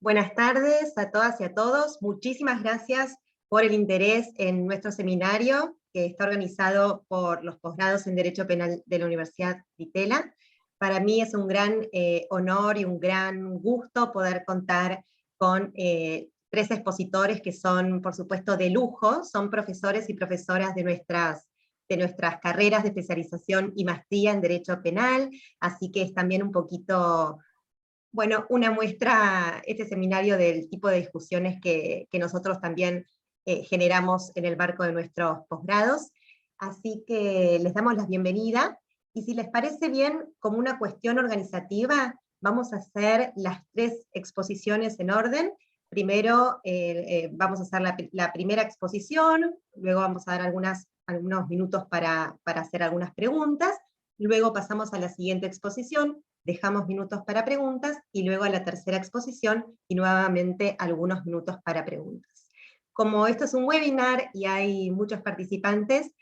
Buenas tardes a todas y a todos. Muchísimas gracias por el interés en nuestro seminario, que está organizado por los posgrados en Derecho Penal de la Universidad de Itela. Para mí es un gran honor y un gran gusto poder contar con tres expositores que son, por supuesto, de lujo. Son profesores y profesoras de nuestras carreras de especialización y maestría en Derecho Penal, así que es también un poquito, bueno, una muestra, este seminario, del tipo de discusiones que nosotros también generamos en el marco de nuestros posgrados. Así que les damos la bienvenida, y si les parece bien, como una cuestión organizativa, vamos a hacer las tres exposiciones en orden. Primero vamos a hacer la primera exposición, luego vamos a dar algunos minutos para hacer algunas preguntas, luego pasamos a la siguiente exposición, dejamos minutos para preguntas, y luego a la tercera exposición, y nuevamente algunos minutos para preguntas. Como esto es un webinar y hay muchos participantes,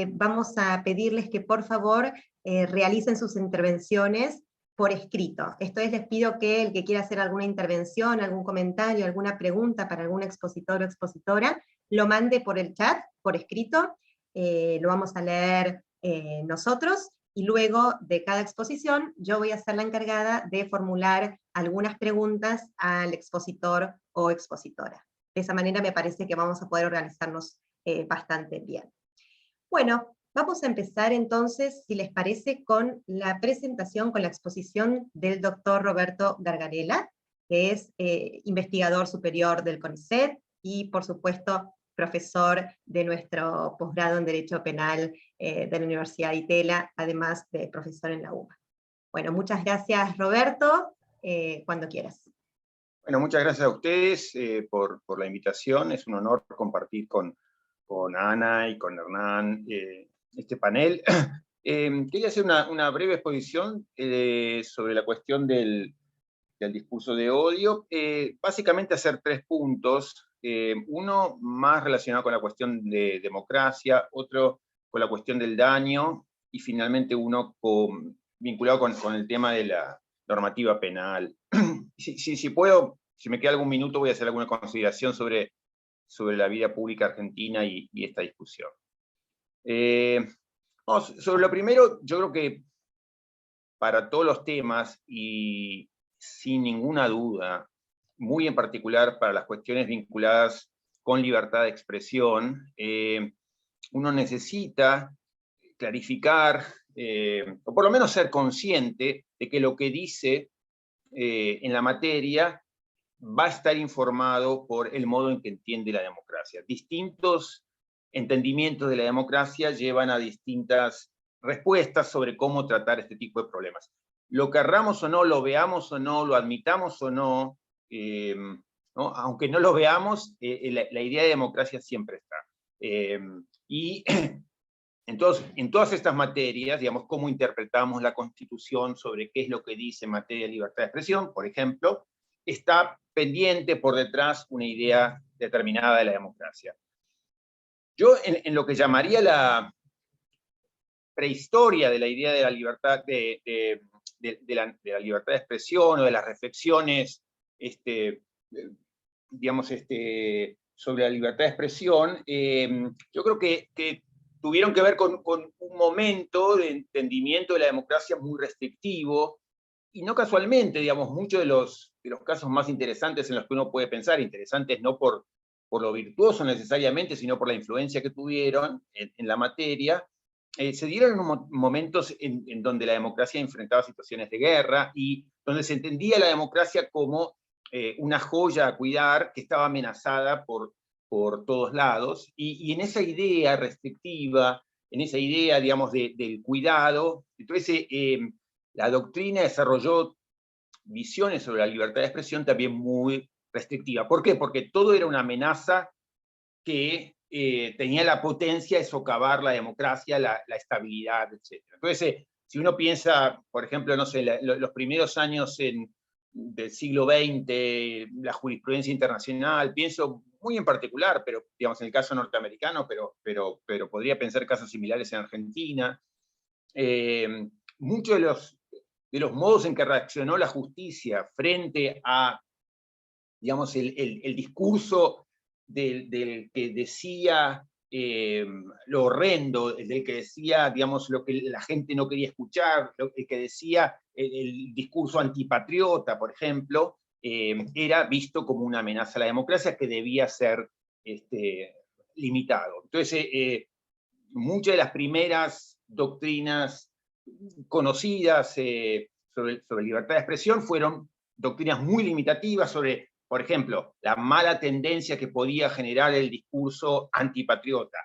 vamos a pedirles que por favor realicen sus intervenciones por escrito. Esto es, les pido que el que quiera hacer alguna intervención, algún comentario, alguna pregunta para algún expositor o expositora, lo mande por el chat, por escrito, lo vamos a leer nosotros, y luego de cada exposición yo voy a ser la encargada de formular algunas preguntas al expositor o expositora. De esa manera me parece que vamos a poder organizarnos bastante bien. Bueno, vamos a empezar entonces, si les parece, con la presentación, con la exposición del doctor Roberto Gargarella, que es investigador superior del CONICET y, por supuesto, profesor de nuestro posgrado en Derecho Penal de la Universidad de Itela, además de profesor en la UBA. Bueno, muchas gracias, Roberto, cuando quieras. Bueno, muchas gracias a ustedes por la invitación. Es un honor compartir con Ana y con Hernán este panel. Quería hacer una breve exposición sobre la cuestión del discurso de odio. Básicamente hacer tres puntos. Uno más relacionado con la cuestión de democracia, otro con la cuestión del daño, y finalmente uno vinculado con el tema de la normativa penal. Si puedo, si me queda algún minuto, voy a hacer alguna consideración sobre la vida pública argentina y esta discusión. Sobre lo primero, yo creo que para todos los temas, y sin ninguna duda, muy en particular para las cuestiones vinculadas con libertad de expresión, uno necesita clarificar, o por lo menos ser consciente de que lo que dice en la materia va a estar informado por el modo en que entiende la democracia. Distintos entendimientos de la democracia llevan a distintas respuestas sobre cómo tratar este tipo de problemas. Lo querramos o no, lo veamos o no, lo admitamos o no, ¿no? Aunque no lo veamos, la idea de democracia siempre está. Y entonces, en todas estas materias, digamos, cómo interpretamos la Constitución sobre qué es lo que dice en materia de libertad de expresión, por ejemplo, está pendiente por detrás una idea determinada de la democracia. Yo, en lo que llamaría la prehistoria de la idea de la libertad de la libertad de expresión, o de las reflexiones, digamos, sobre la libertad de expresión, yo creo que tuvieron que ver con un momento de entendimiento de la democracia muy restrictivo, y no casualmente, digamos, muchos de los casos más interesantes en los que uno puede pensar, interesantes no por lo virtuoso necesariamente, sino por la influencia que tuvieron en la materia, se dieron en momentos en donde la democracia enfrentaba situaciones de guerra, y donde se entendía la democracia como una joya a cuidar que estaba amenazada por todos lados, y en esa idea restrictiva, en esa idea, digamos, del cuidado, entonces la doctrina desarrolló visiones sobre la libertad de expresión también muy restrictiva. ¿Por qué? Porque todo era una amenaza que tenía la potencia de socavar la democracia, la estabilidad, etc. Entonces, si uno piensa, por ejemplo, no sé, los primeros años del siglo XX, la jurisprudencia internacional, pienso muy en particular, pero digamos en el caso norteamericano, pero podría pensar casos similares en Argentina. Muchos de los modos en que reaccionó la justicia frente a digamos, el discurso del que decía lo horrendo, del que decía, digamos, lo que la gente no quería escuchar, el que decía el discurso antipatriota, por ejemplo, era visto como una amenaza a la democracia que debía ser limitado. Entonces, muchas de las primeras doctrinas conocidas sobre libertad de expresión fueron doctrinas muy limitativas sobre, por ejemplo, la mala tendencia que podía generar el discurso antipatriota,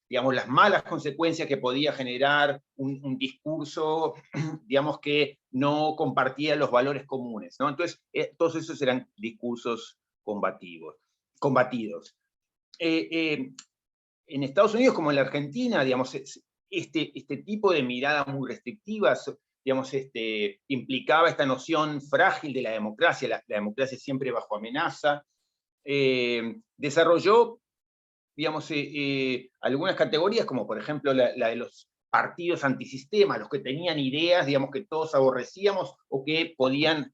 digamos, las malas consecuencias que podía generar un discurso, digamos, que no compartía los valores comunes, ¿no? Entonces, todos esos eran discursos combatidos. En Estados Unidos, como en la Argentina, digamos, este tipo de mirada muy restrictiva, digamos, implicaba esta noción frágil de la democracia, la democracia siempre bajo amenaza, desarrolló, digamos, algunas categorías, como por ejemplo la de los partidos antisistema, los que tenían ideas, digamos, que todos aborrecíamos o que podían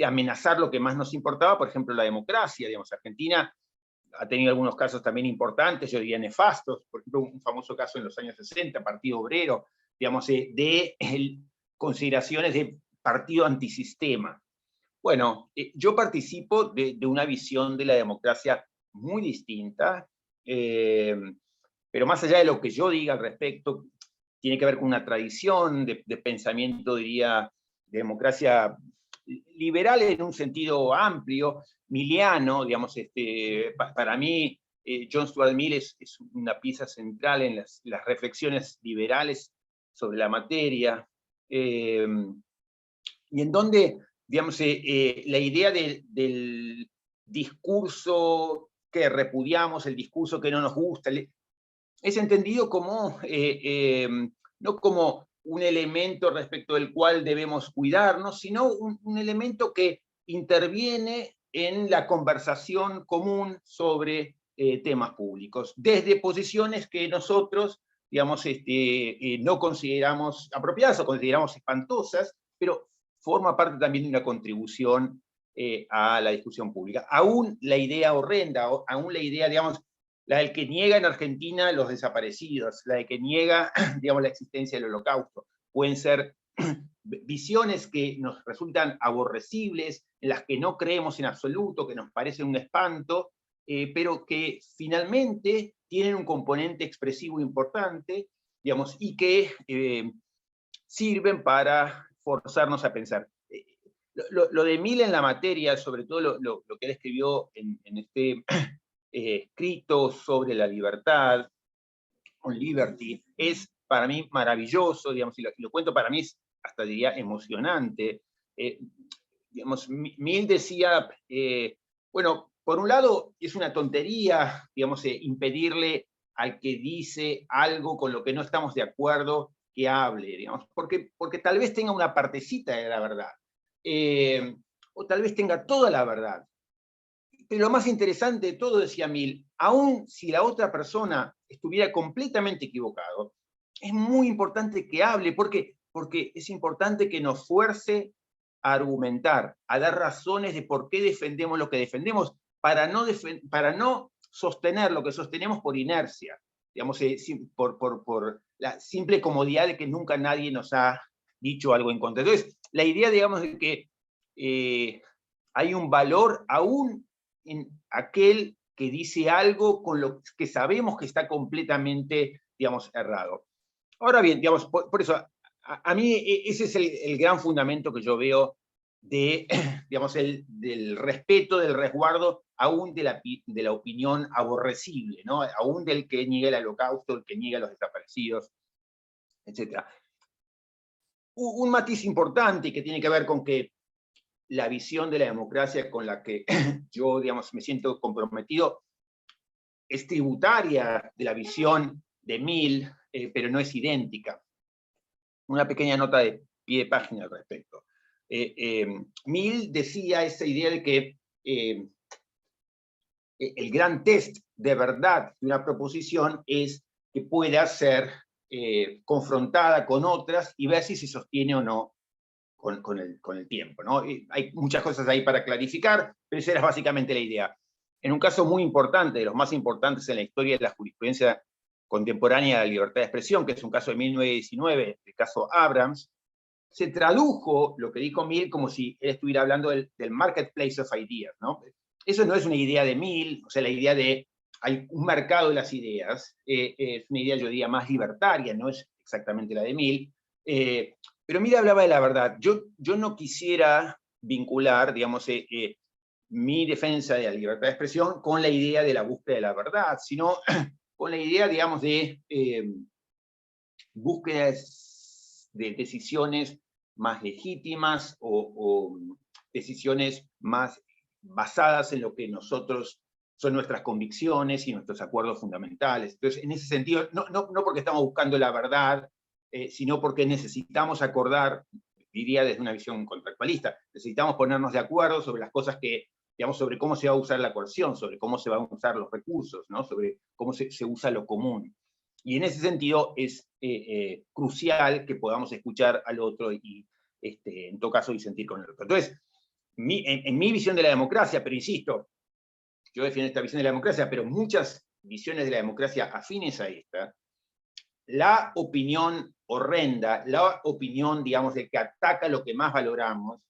amenazar lo que más nos importaba, por ejemplo, la democracia. Digamos, Argentina ha tenido algunos casos también importantes, yo diría nefastos, por ejemplo, un famoso caso en los años 60, Partido Obrero, digamos, de consideraciones de partido antisistema. Bueno, yo participo de una visión de la democracia muy distinta, pero más allá de lo que yo diga al respecto, tiene que ver con una tradición de pensamiento, diría, de democracia liberal en un sentido amplio, miliano, digamos, para mí John Stuart Mill es una pieza central en las reflexiones liberales sobre la materia, y en donde, digamos, la idea del discurso que repudiamos, el discurso que no nos gusta, es entendido como, no como un elemento respecto del cual debemos cuidarnos, sino un elemento que interviene en la conversación común sobre temas públicos, desde posiciones que nosotros, digamos, no consideramos apropiadas o consideramos espantosas, pero forma parte también de una contribución a la discusión pública. Aún la idea horrenda, aún la idea, digamos, la del que niega en Argentina los desaparecidos, la de que niega, digamos, la existencia del Holocausto. Pueden ser visiones que nos resultan aborrecibles, en las que no creemos en absoluto, que nos parecen un espanto, pero que finalmente tienen un componente expresivo importante, digamos, y que sirven para forzarnos a pensar. Lo de Mill en la materia, sobre todo lo que él escribió en este escrito sobre la libertad, on liberty, es para mí maravilloso, digamos, y lo cuento, para mí es hasta diría emocionante. Digamos, Mill decía, bueno, por un lado es una tontería, digamos, impedirle al que dice algo con lo que no estamos de acuerdo que hable, digamos, porque tal vez tenga una partecita de la verdad, o tal vez tenga toda la verdad. Pero lo más interesante de todo, decía Mill, aun si la otra persona estuviera completamente equivocado, es muy importante que hable, porque es importante que nos fuerce a argumentar, a dar razones de por qué defendemos lo que defendemos, para no sostener lo que sostenemos por inercia, digamos, por la simple comodidad de que nunca nadie nos ha dicho algo en contra. Entonces, la idea, digamos, de que hay un valor aún en aquel que dice algo con lo que sabemos que está completamente, digamos, errado. Ahora bien, digamos, por eso, a mí ese es el gran fundamento que yo veo digamos, del respeto, del resguardo, aún de la opinión aborrecible, ¿no? Aún del que niega el Holocausto, el que niega a los desaparecidos, etc. Un matiz importante que tiene que ver con que la visión de la democracia con la que yo, digamos, me siento comprometido es tributaria de la visión de Mill, pero no es idéntica. Una pequeña nota de pie de página al respecto. Mill decía esa idea de que el gran test de verdad de una proposición es que pueda ser confrontada con otras y ver si se sostiene o no con el tiempo, ¿no? Hay muchas cosas ahí para clarificar, pero esa era básicamente la idea. En un caso muy importante, de los más importantes en la historia de la jurisprudencia contemporánea de la libertad de expresión, que es un caso de 1919, el caso Abrams, se tradujo lo que dijo Mill como si él estuviera hablando del marketplace of ideas, ¿no? Eso no es una idea de Mill, o sea, la idea de hay un mercado de las ideas, es una idea, yo diría, más libertaria, no es exactamente la de Mill, pero Mill hablaba de la verdad. Yo no quisiera vincular, digamos, mi defensa de la libertad de expresión con la idea de la búsqueda de la verdad, sino con la idea, digamos, de búsquedas de decisiones más legítimas o decisiones más basadas en lo que nosotros son nuestras convicciones y nuestros acuerdos fundamentales. Entonces, en ese sentido, no porque estamos buscando la verdad, sino porque necesitamos acordar, diría desde una visión contractualista, necesitamos ponernos de acuerdo sobre las cosas que, digamos, sobre cómo se va a usar la coerción, sobre cómo se van a usar los recursos, ¿no? Sobre cómo se usa lo común. Y en ese sentido es crucial que podamos escuchar al otro y, en todo caso, disentir con el otro. Entonces, en mi visión de la democracia, pero insisto, yo defiendo esta visión de la democracia, pero muchas visiones de la democracia afines a esta, la opinión horrenda, la opinión, digamos, de que ataca lo que más valoramos,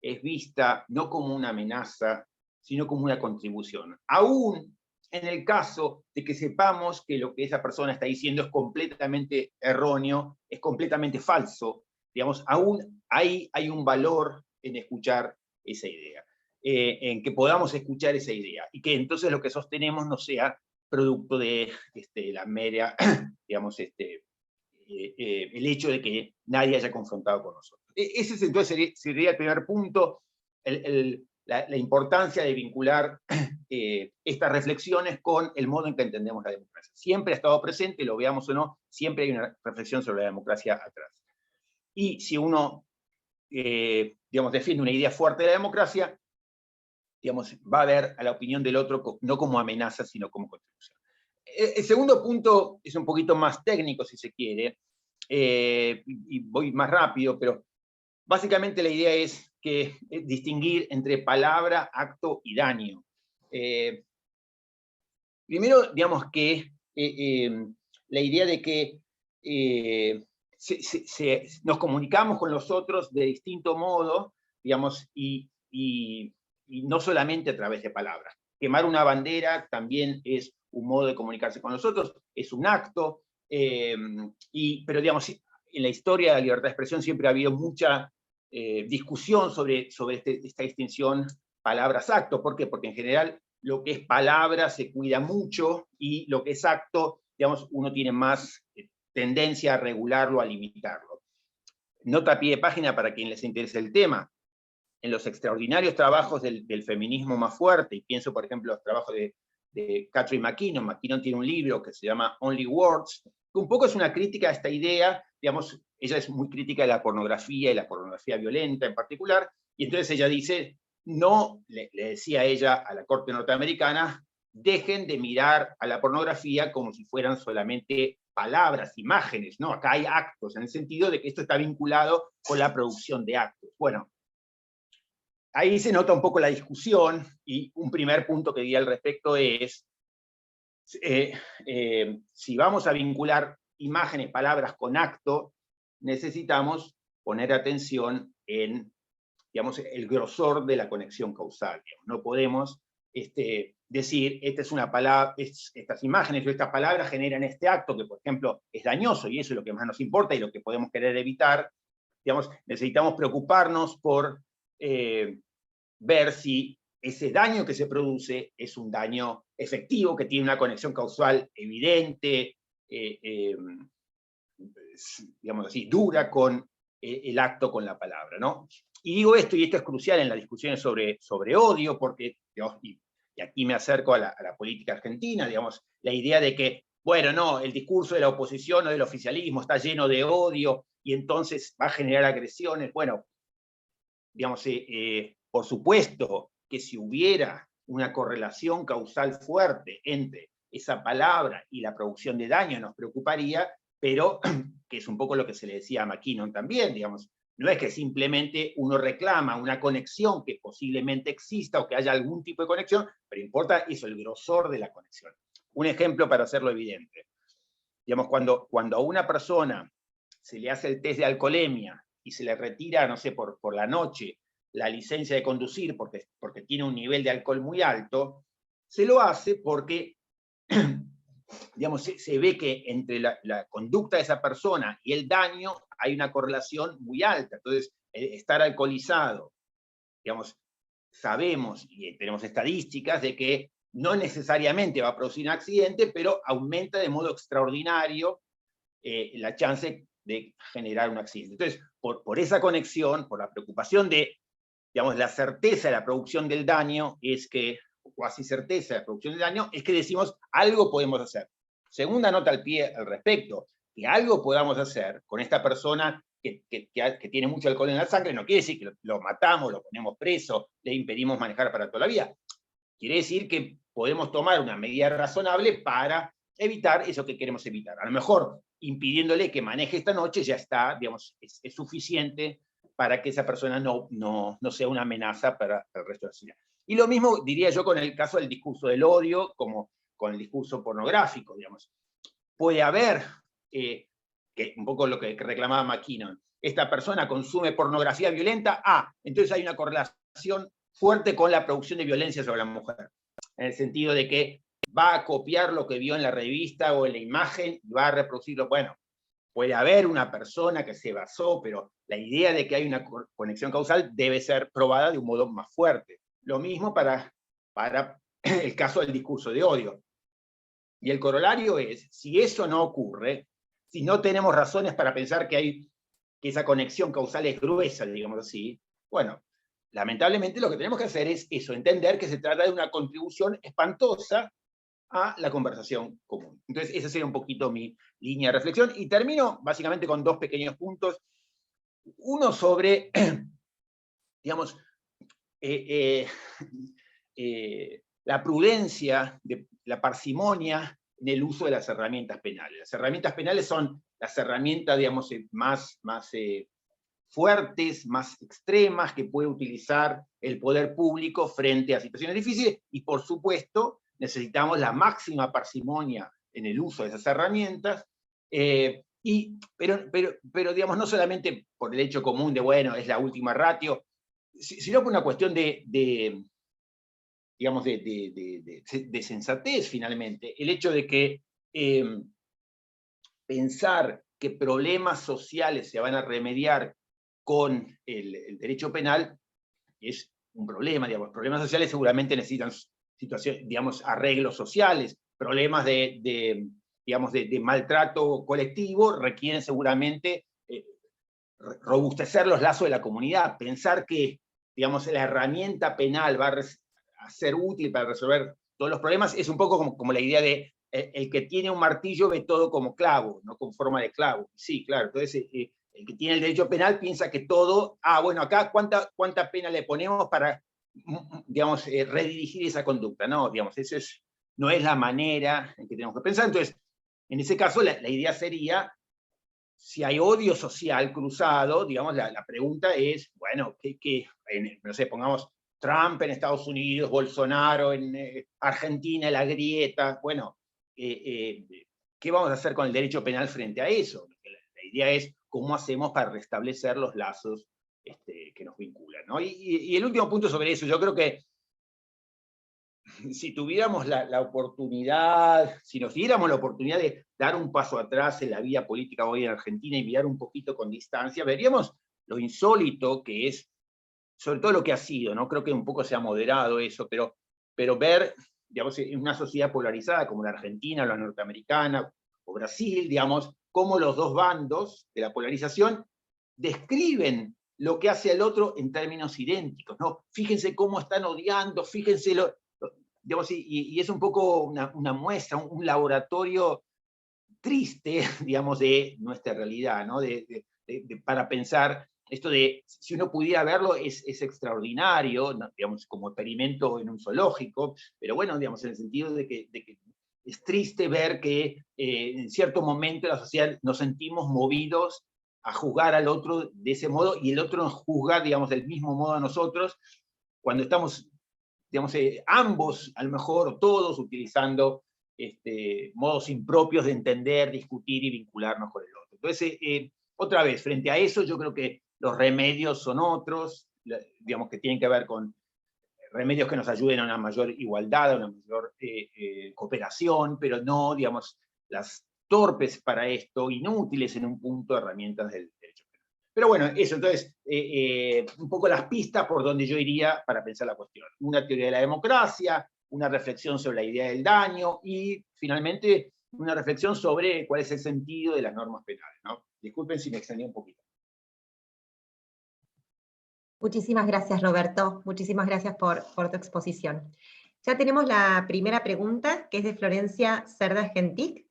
es vista no como una amenaza, sino como una contribución. Aún en el caso de que sepamos que lo que esa persona está diciendo es completamente erróneo, es completamente falso, digamos, aún hay un valor en escuchar esa idea, en que podamos escuchar esa idea, y que entonces lo que sostenemos no sea producto de la mera, digamos, el hecho de que nadie haya confrontado con nosotros. Ese entonces sería el primer punto, la importancia de vincular estas reflexiones con el modo en que entendemos la democracia. Siempre ha estado presente, lo veamos o no, siempre hay una reflexión sobre la democracia atrás. Y si uno, digamos, defiende una idea fuerte de la democracia, digamos, va a ver a la opinión del otro no como amenaza, sino como contribución. El segundo punto es un poquito más técnico, si se quiere, y voy más rápido, pero básicamente la idea es que distinguir entre palabra, acto y daño. Primero, digamos que la idea de que nos comunicamos con los otros de distinto modo, digamos, y no solamente a través de palabras. Quemar una bandera también es un modo de comunicarse con los otros, es un acto, pero digamos, en la historia de la libertad de expresión siempre ha habido mucha discusión sobre esta distinción palabras-acto. ¿Por qué? Porque en general lo que es palabra se cuida mucho y lo que es acto, digamos, uno tiene más tendencia a regularlo, a limitarlo. Nota a pie de página para quien les interese el tema. En los extraordinarios trabajos del feminismo más fuerte, y pienso, por ejemplo, los trabajos de Catherine McKinnon. McKinnon tiene un libro que se llama Only Words, que un poco es una crítica a esta idea, digamos, ella es muy crítica de la pornografía y la pornografía violenta en particular, y entonces ella dice, no, le decía ella a la corte norteamericana, dejen de mirar a la pornografía como si fueran solamente palabras, imágenes, ¿no? Acá hay actos, en el sentido de que esto está vinculado con la producción de actos. Bueno, ahí se nota un poco la discusión, y un primer punto que diría al respecto es, si vamos a vincular imágenes, palabras con acto, necesitamos poner atención en, digamos, el grosor de la conexión causal. Digamos. No podemos decir, esta es una palabra, estas imágenes o estas palabras generan este acto que, por ejemplo, es dañoso, y eso es lo que más nos importa y lo que podemos querer evitar. Digamos, necesitamos preocuparnos por ver si ese daño que se produce es un daño efectivo, que tiene una conexión causal evidente, digamos así, dura con el acto, con la palabra, ¿no? Y digo esto, y esto es crucial en las discusiones sobre odio, porque, digamos, y aquí me acerco a la política argentina, digamos, la idea de que, bueno, no, el discurso de la oposición o del oficialismo está lleno de odio, y entonces va a generar agresiones. Bueno, digamos, por supuesto que si hubiera una correlación causal fuerte entre esa palabra y la producción de daño nos preocuparía, pero que es un poco lo que se le decía a McKinnon también, digamos, no es que simplemente uno reclama una conexión que posiblemente exista o que haya algún tipo de conexión, pero importa eso, el grosor de la conexión. Un ejemplo para hacerlo evidente. Digamos, cuando a una persona se le hace el test de alcoholemia y se le retira, no sé, por la noche, la licencia de conducir porque tiene un nivel de alcohol muy alto, se lo hace porque, digamos, se ve que entre la conducta de esa persona y el daño hay una correlación muy alta. Entonces, estar alcoholizado, digamos, sabemos y tenemos estadísticas de que no necesariamente va a producir un accidente, pero aumenta de modo extraordinario la chance de generar un accidente. Entonces, por esa conexión, por la preocupación de, digamos, la certeza de la producción del daño, es que, o casi certeza de la producción del daño, es que decimos, algo podemos hacer. Segunda nota al pie al respecto, que algo podamos hacer con esta persona que tiene mucho alcohol en la sangre, no quiere decir que lo matamos, lo ponemos preso, le impedimos manejar para toda la vida. Quiere decir que podemos tomar una medida razonable para evitar eso que queremos evitar. A lo mejor impidiéndole que maneje esta noche ya está, digamos, es suficiente para que esa persona no sea una amenaza para el resto de la sociedad. Y lo mismo diría yo con el caso del discurso del odio, como con el discurso pornográfico, digamos. Puede haber, que un poco lo que reclamaba McKinnon, esta persona consume pornografía violenta, entonces hay una correlación fuerte con la producción de violencia sobre la mujer, en el sentido de que va a copiar lo que vio en la revista o en la imagen y va a reproducirlo. Bueno, puede haber una persona que se basó, pero la idea de que hay una conexión causal debe ser probada de un modo más fuerte. Lo mismo para el caso del discurso de odio. Y el corolario es, si eso no ocurre, si no tenemos razones para pensar que esa conexión causal es gruesa, digamos así, bueno, lamentablemente lo que tenemos que hacer es eso, entender que se trata de una contribución espantosa a la conversación común. Entonces, esa sería un poquito mi línea de reflexión. Y termino básicamente con dos pequeños puntos. Uno sobre, digamos, la prudencia, la parsimonia en el uso de las herramientas penales. Las herramientas penales son las herramientas, digamos, más fuertes, más extremas que puede utilizar el poder público frente a situaciones difíciles, y por supuesto necesitamos la máxima parsimonia en el uso de esas herramientas, pero digamos, no solamente por el hecho común de, bueno, es la última ratio, sino por una cuestión digamos, de sensatez, finalmente. El hecho de que pensar que problemas sociales se van a remediar con el derecho penal es un problema, digamos. Problemas sociales seguramente necesitan situaciones, digamos, arreglos sociales, problemas digamos, de maltrato colectivo requieren seguramente robustecer los lazos de la comunidad, pensar que, digamos, la herramienta penal va a ser útil para resolver todos los problemas, es un poco como la idea de el que tiene un martillo ve todo como clavo, no con forma de clavo. Sí, claro, entonces el que tiene el derecho penal piensa que todo, bueno, acá cuánta pena le ponemos para, digamos, redirigir esa conducta. No, digamos, eso no es la manera en que tenemos que pensar. Entonces, en ese caso, la idea sería, si hay odio social cruzado, digamos, la pregunta es, bueno, no sé, pongamos Trump en Estados Unidos, Bolsonaro en Argentina, la grieta, bueno, ¿qué vamos a hacer con el derecho penal frente a eso? La idea es cómo hacemos para restablecer los lazos que nos vinculan, ¿no? Y el último punto sobre eso, yo creo que si tuviéramos la oportunidad, si nos diéramos la oportunidad de dar un paso atrás en la vida política hoy en Argentina y mirar un poquito con distancia, veríamos lo insólito que es, sobre todo lo que ha sido, ¿no? Creo que un poco se ha moderado eso, pero ver, digamos, en una sociedad polarizada como la Argentina, la norteamericana o Brasil, digamos, cómo los dos bandos de la polarización describen lo que hace el otro en términos idénticos, ¿no? Fíjense cómo están odiando, fíjense digamos, y es un poco una muestra, un laboratorio triste, digamos, de nuestra realidad, ¿no? Para pensar, esto de, si uno pudiera verlo, es extraordinario, ¿no? Digamos, como experimento en un zoológico, pero bueno, digamos, en el sentido de que es triste ver que en cierto momento de la sociedad nos sentimos movidos a juzgar al otro de ese modo, y el otro nos juzga, digamos, del mismo modo a nosotros, cuando estamos, digamos, ambos, a lo mejor todos, utilizando modos impropios de entender, discutir y vincularnos con el otro. Entonces, otra vez, frente a eso, yo creo que los remedios son otros, digamos, que tienen que ver con remedios que nos ayuden a una mayor igualdad, a una mayor cooperación, pero no, digamos, las torpes para esto, inútiles en un punto, herramientas del derecho penal. Pero bueno, eso, entonces, un poco las pistas por donde yo iría para pensar la cuestión. Una teoría de la democracia, una reflexión sobre la idea del daño, y finalmente una reflexión sobre cuál es el sentido de las normas penales, ¿no? Disculpen si me extendí un poquito. Muchísimas gracias, Roberto. Muchísimas gracias por tu exposición. Ya tenemos la primera pregunta, que es de Florencia Cerda Gentic,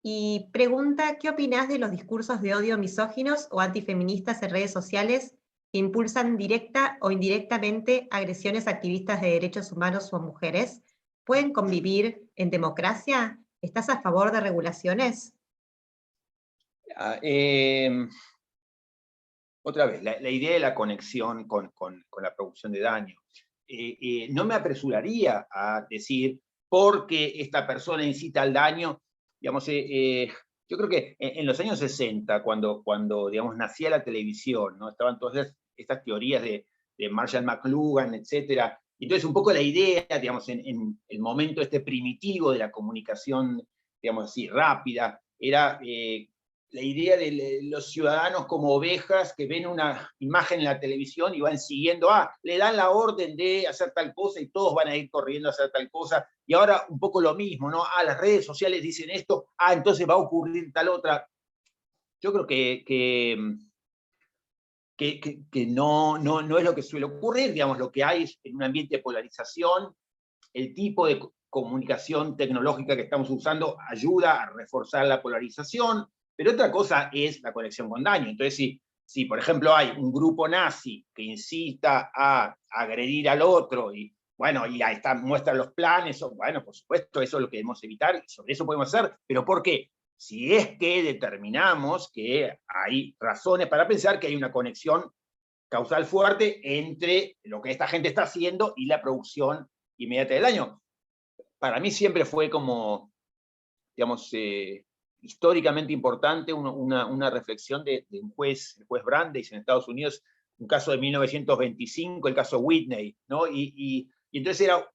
y pregunta: ¿qué opinás de los discursos de odio misóginos o antifeministas en redes sociales que impulsan directa o indirectamente agresiones a activistas de derechos humanos o a mujeres? ¿Pueden convivir en democracia? ¿Estás a favor de regulaciones? Otra vez, la idea de la conexión con la producción de daño. No me apresuraría a decir, porque esta persona incita al daño, digamos, yo creo que en los años 60, cuando digamos, nacía la televisión, ¿no? Estaban todas estas teorías de Marshall McLuhan, etc. Entonces, un poco la idea, digamos, en el momento primitivo de la comunicación, digamos así, rápida, era la idea de los ciudadanos como ovejas que ven una imagen en la televisión y van siguiendo, le dan la orden de hacer tal cosa y todos van a ir corriendo a hacer tal cosa. Y ahora un poco lo mismo, ¿no? Las redes sociales dicen esto, entonces va a ocurrir tal otra. Yo creo que no es lo que suele ocurrir, digamos, lo que hay es en un ambiente de polarización, el tipo de comunicación tecnológica que estamos usando ayuda a reforzar la polarización, pero otra cosa es la conexión con daño. Entonces, si por ejemplo hay un grupo nazi que incita a agredir al otro y bueno, y ahí está, muestran los planes, bueno, por supuesto, eso es lo que debemos evitar, y sobre eso podemos hacer, pero ¿por qué? Si es que determinamos que hay razones para pensar que hay una conexión causal fuerte entre lo que esta gente está haciendo y la producción inmediata del daño. Para mí siempre fue como, digamos, históricamente importante una reflexión de un juez, el juez Brandeis en Estados Unidos, un caso de 1925, el caso Whitney, ¿no? Y entonces era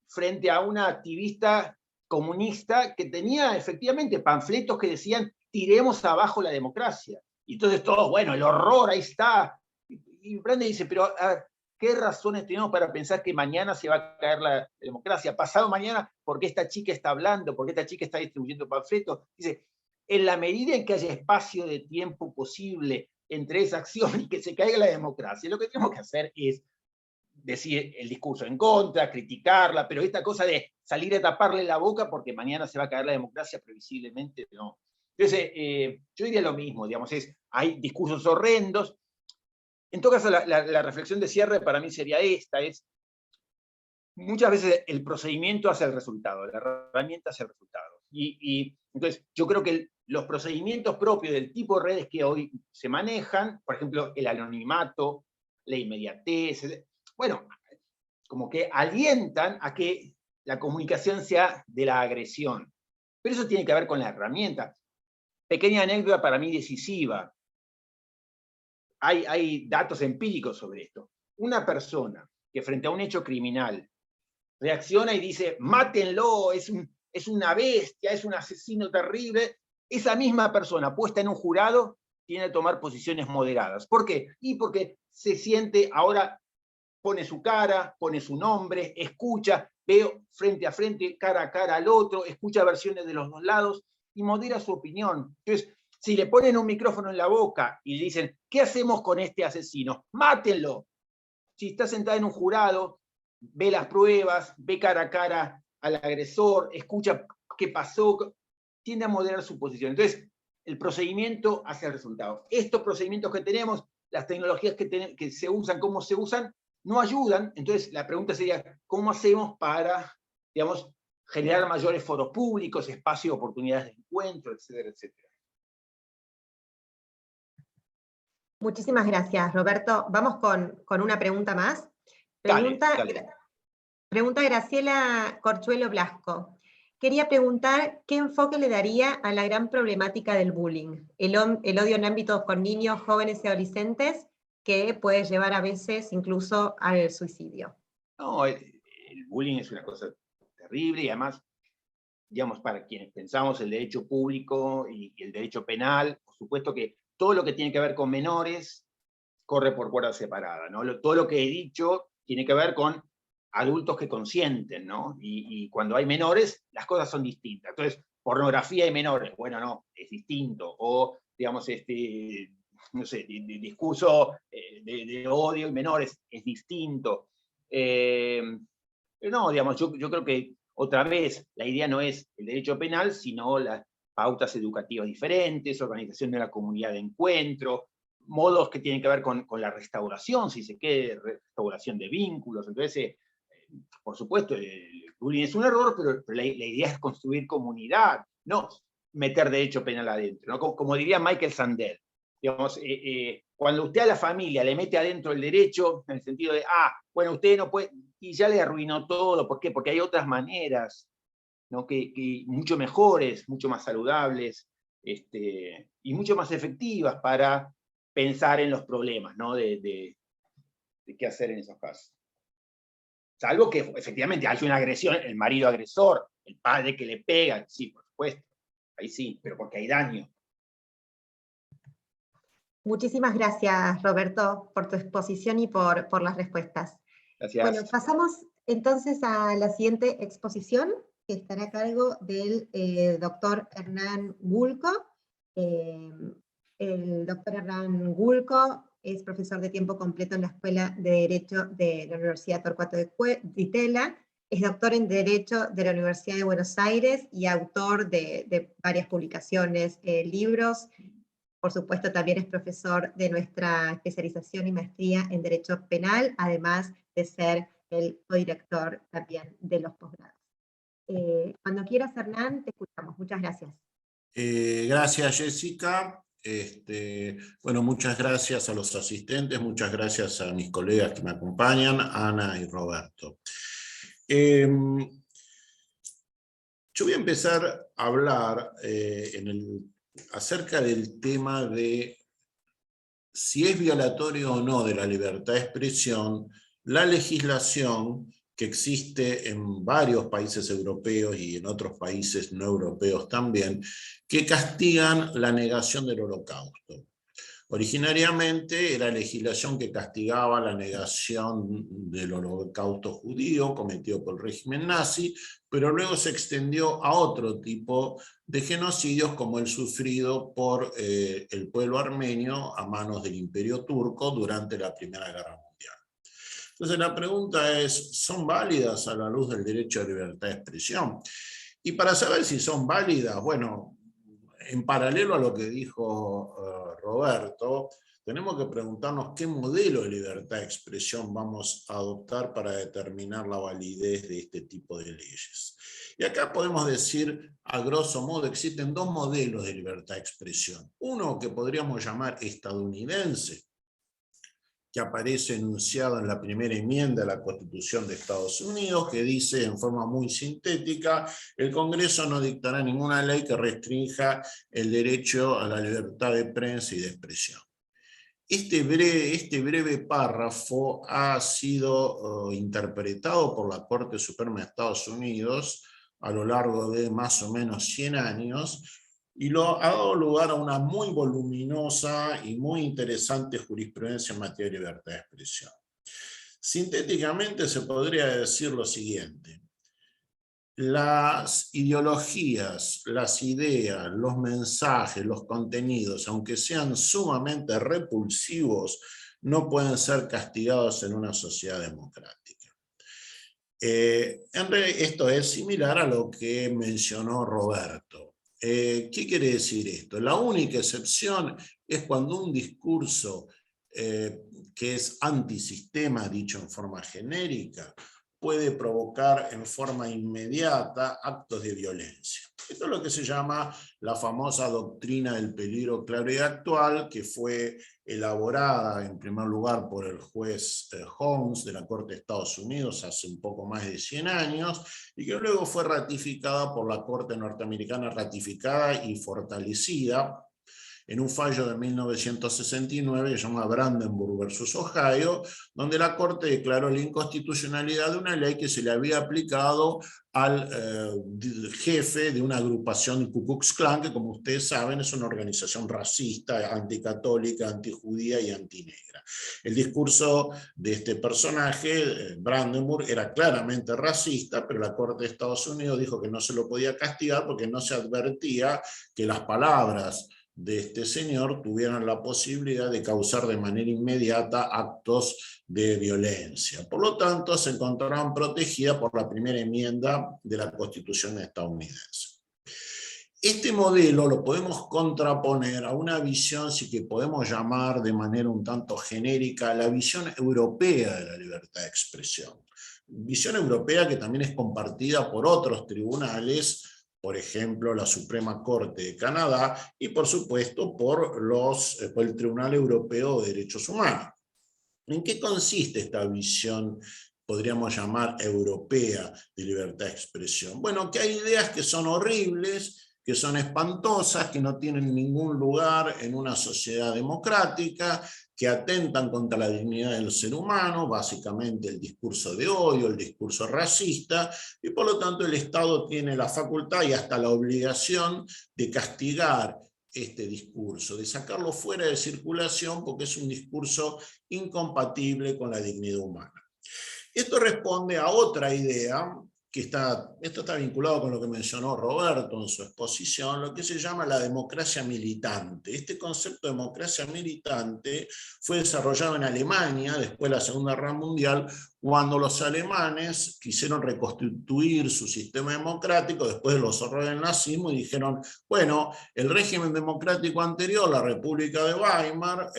frente a una activista comunista que tenía efectivamente panfletos que decían tiremos abajo la democracia. Y entonces todos, bueno, el horror, ahí está. Y Brandeis dice, pero a ver, ¿qué razones tenemos para pensar que mañana se va a caer la democracia? Pasado mañana, porque esta chica está hablando, porque esta chica está distribuyendo panfletos. Dice, en la medida en que haya espacio de tiempo posible entre esa acción y que se caiga la democracia, lo que tenemos que hacer es decir el discurso en contra, criticarla, pero esta cosa de salir a taparle la boca porque mañana se va a caer la democracia, previsiblemente no. Entonces, yo diría lo mismo, digamos, hay discursos horrendos. En todo caso, la reflexión de cierre para mí sería esta, muchas veces el procedimiento hace el resultado, la herramienta hace el resultado. Y entonces, yo creo que los procedimientos propios del tipo de redes que hoy se manejan, por ejemplo, el anonimato, la inmediatez, bueno, como que alientan a que la comunicación sea de la agresión. Pero eso tiene que ver con la herramienta. Pequeña anécdota para mí decisiva. Hay datos empíricos sobre esto. Una persona que frente a un hecho criminal reacciona y dice, mátenlo, es una bestia, es un asesino terrible, esa misma persona puesta en un jurado tiene que tomar posiciones moderadas. ¿Por qué? Y porque se siente, ahora pone su cara, pone su nombre, escucha, veo frente a frente, cara a cara al otro, escucha versiones de los dos lados y modera su opinión. Entonces, si le ponen un micrófono en la boca y le dicen, ¿qué hacemos con este asesino? ¡Mátenlo! Si está sentada en un jurado, ve las pruebas, ve cara a cara al agresor, escucha qué pasó, tiende a moderar su posición. Entonces, el procedimiento hace el resultado. Estos procedimientos que tenemos, las tecnologías que se usan, cómo se usan, no ayudan. Entonces, la pregunta sería, ¿cómo hacemos para, digamos, generar mayores foros públicos, espacios, oportunidades de encuentro, etcétera, etcétera? Muchísimas gracias, Roberto. Vamos con una pregunta más. Dale, Pregunta, dale. pregunta Graciela Corchuelo Blasco. Quería preguntar qué enfoque le daría a la gran problemática del bullying, el odio en ámbitos con niños, jóvenes y adolescentes, que puede llevar a veces incluso al suicidio. No, el bullying es una cosa terrible y además, digamos, para quienes pensamos el derecho público y el derecho penal, por supuesto que todo lo que tiene que ver con menores corre por puerta separada, ¿no? Todo lo que he dicho tiene que ver con adultos que consienten, ¿no? Y cuando hay menores, las cosas son distintas. Entonces, pornografía y menores, bueno, no, es distinto. O, digamos, no sé, discurso de odio y menores es distinto. No, digamos, yo creo que otra vez la idea no es el derecho penal, sino las pautas educativas diferentes, organización de la comunidad de encuentro, modos que tienen que ver con la restauración, si se quiere, restauración de vínculos. Entonces, por supuesto, el bullying es un error, pero la idea es construir comunidad, no meter derecho penal adentro, ¿no? Como diría Michael Sandel, digamos, cuando usted a la familia le mete adentro el derecho, en el sentido de, bueno, usted no puede, y ya le arruinó todo. ¿Por qué? Porque hay otras maneras, ¿no? que mucho mejores, mucho más saludables, y mucho más efectivas para pensar en los problemas, ¿no? de qué hacer en esos casos. Salvo que efectivamente haya una agresión, el marido agresor, el padre que le pega, sí, por supuesto, ahí sí, pero porque hay daño. Muchísimas gracias, Roberto, por tu exposición y por las respuestas. Bueno, Gracias. pasamos entonces a la siguiente exposición, que estará a cargo del doctor Hernán Gulco. El doctor Hernán Gulco es profesor de tiempo completo en la Escuela de Derecho de la Universidad Torcuato de Itela, es doctor en Derecho de la Universidad de Buenos Aires y autor de varias publicaciones, libros. Por supuesto, también es profesor de nuestra especialización y maestría en Derecho Penal, además de ser el codirector también de los posgrados. Cuando quieras, Hernán, te escuchamos. Muchas gracias. Gracias, Jessica. Bueno, muchas gracias a los asistentes, muchas gracias a mis colegas que me acompañan, Ana y Roberto. Yo voy a empezar a hablar acerca del tema de si es violatorio o no de la libertad de expresión la legislación que existe en varios países europeos y en otros países no europeos también, que castigan la negación del Holocausto. Originariamente era legislación que castigaba la negación del Holocausto judío cometido por el régimen nazi, pero luego se extendió a otro tipo de genocidios como el sufrido por el pueblo armenio a manos del Imperio Turco durante la Primera Guerra Mundial. Entonces la pregunta es, ¿son válidas a la luz del derecho a libertad de expresión? Y para saber si son válidas, bueno, en paralelo a lo que dijo Roberto, tenemos que preguntarnos qué modelo de libertad de expresión vamos a adoptar para determinar la validez de este tipo de leyes. Y acá podemos decir, a grosso modo, existen dos modelos de libertad de expresión. Uno que podríamos llamar estadounidense, que aparece enunciado en la primera enmienda de la Constitución de Estados Unidos, que dice en forma muy sintética: el Congreso no dictará ninguna ley que restrinja el derecho a la libertad de prensa y de expresión. Este breve párrafo ha sido interpretado por la Corte Suprema de Estados Unidos a lo largo de más o menos 100 años, y ha dado lugar a una muy voluminosa y muy interesante jurisprudencia en materia de libertad de expresión. Sintéticamente se podría decir lo siguiente: las ideologías, las ideas, los mensajes, los contenidos, aunque sean sumamente repulsivos, no pueden ser castigados en una sociedad democrática. Esto es similar a lo que mencionó Roberto. ¿Qué quiere decir esto? La única excepción es cuando un discurso que es antisistema, dicho en forma genérica, puede provocar en forma inmediata actos de violencia. Esto es lo que se llama la famosa doctrina del peligro claro y actual, que fue elaborada en primer lugar por el juez Holmes de la Corte de Estados Unidos hace un poco más de 100 años, y que luego fue ratificada por la Corte norteamericana, ratificada y fortalecida en un fallo de 1969 que se llama Brandenburg versus Ohio, donde la Corte declaró la inconstitucionalidad de una ley que se le había aplicado al jefe de una agrupación Ku Klux Klan, que como ustedes saben es una organización racista, anticatólica, antijudía y antinegra. El discurso de este personaje, Brandenburg, era claramente racista, pero la Corte de Estados Unidos dijo que no se lo podía castigar porque no se advertía que las palabras de este señor tuvieran la posibilidad de causar de manera inmediata actos de violencia. Por lo tanto, se encontraban protegidas por la primera enmienda de la Constitución estadounidense. Este modelo lo podemos contraponer a una visión, sí que podemos llamar de manera un tanto genérica, la visión europea de la libertad de expresión. Visión europea que también es compartida por otros tribunales, por ejemplo, la Suprema Corte de Canadá y, por supuesto, por el Tribunal Europeo de Derechos Humanos. ¿En qué consiste esta visión, podríamos llamar, europea de libertad de expresión? Bueno, que hay ideas que son horribles, que son espantosas, que no tienen ningún lugar en una sociedad democrática, que atentan contra la dignidad del ser humano, básicamente el discurso de odio, el discurso racista, y por lo tanto el Estado tiene la facultad y hasta la obligación de castigar este discurso, de sacarlo fuera de circulación porque es un discurso incompatible con la dignidad humana. Esto responde a otra idea, esto está vinculado con lo que mencionó Roberto en su exposición, lo que se llama la democracia militante. Este concepto de democracia militante fue desarrollado en Alemania después de la Segunda Guerra Mundial, cuando los alemanes quisieron reconstituir su sistema democrático después de los horrores del nazismo y dijeron, bueno, el régimen democrático anterior, la República de Weimar,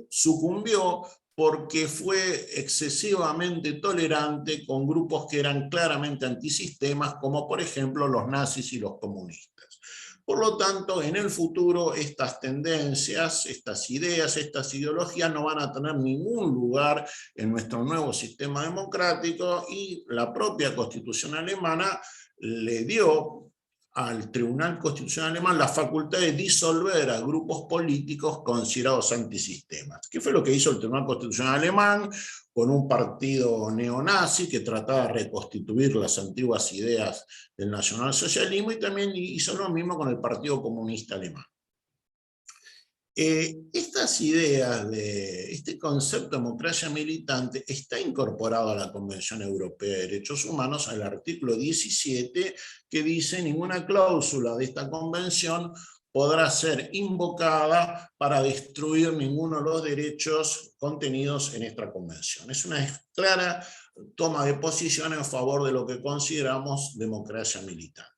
sucumbió porque fue excesivamente tolerante con grupos que eran claramente antisistemas, como por ejemplo los nazis y los comunistas. Por lo tanto, en el futuro estas tendencias, estas ideas, estas ideologías no van a tener ningún lugar en nuestro nuevo sistema democrático, y la propia Constitución alemana le dio al Tribunal Constitucional alemán la facultad de disolver a grupos políticos considerados antisistemas. ¿Qué fue lo que hizo el Tribunal Constitucional alemán con un partido neonazi que trataba de reconstituir las antiguas ideas del nacionalsocialismo, y también hizo lo mismo con el Partido Comunista Alemán? Estas ideas de este concepto de democracia militante está incorporado a la Convención Europea de Derechos Humanos, al artículo 17, que dice: ninguna cláusula de esta convención podrá ser invocada para destruir ninguno de los derechos contenidos en esta convención. Es una clara toma de posición en favor de lo que consideramos democracia militante.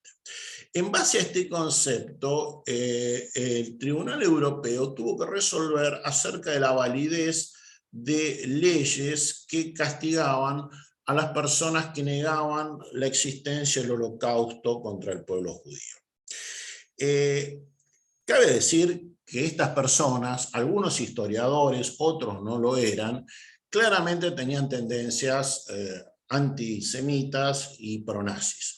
En base a este concepto, el Tribunal Europeo tuvo que resolver acerca de la validez de leyes que castigaban a las personas que negaban la existencia del Holocausto contra el pueblo judío. Cabe decir que estas personas, algunos historiadores, otros no lo eran, claramente tenían tendencias antisemitas y pronazis.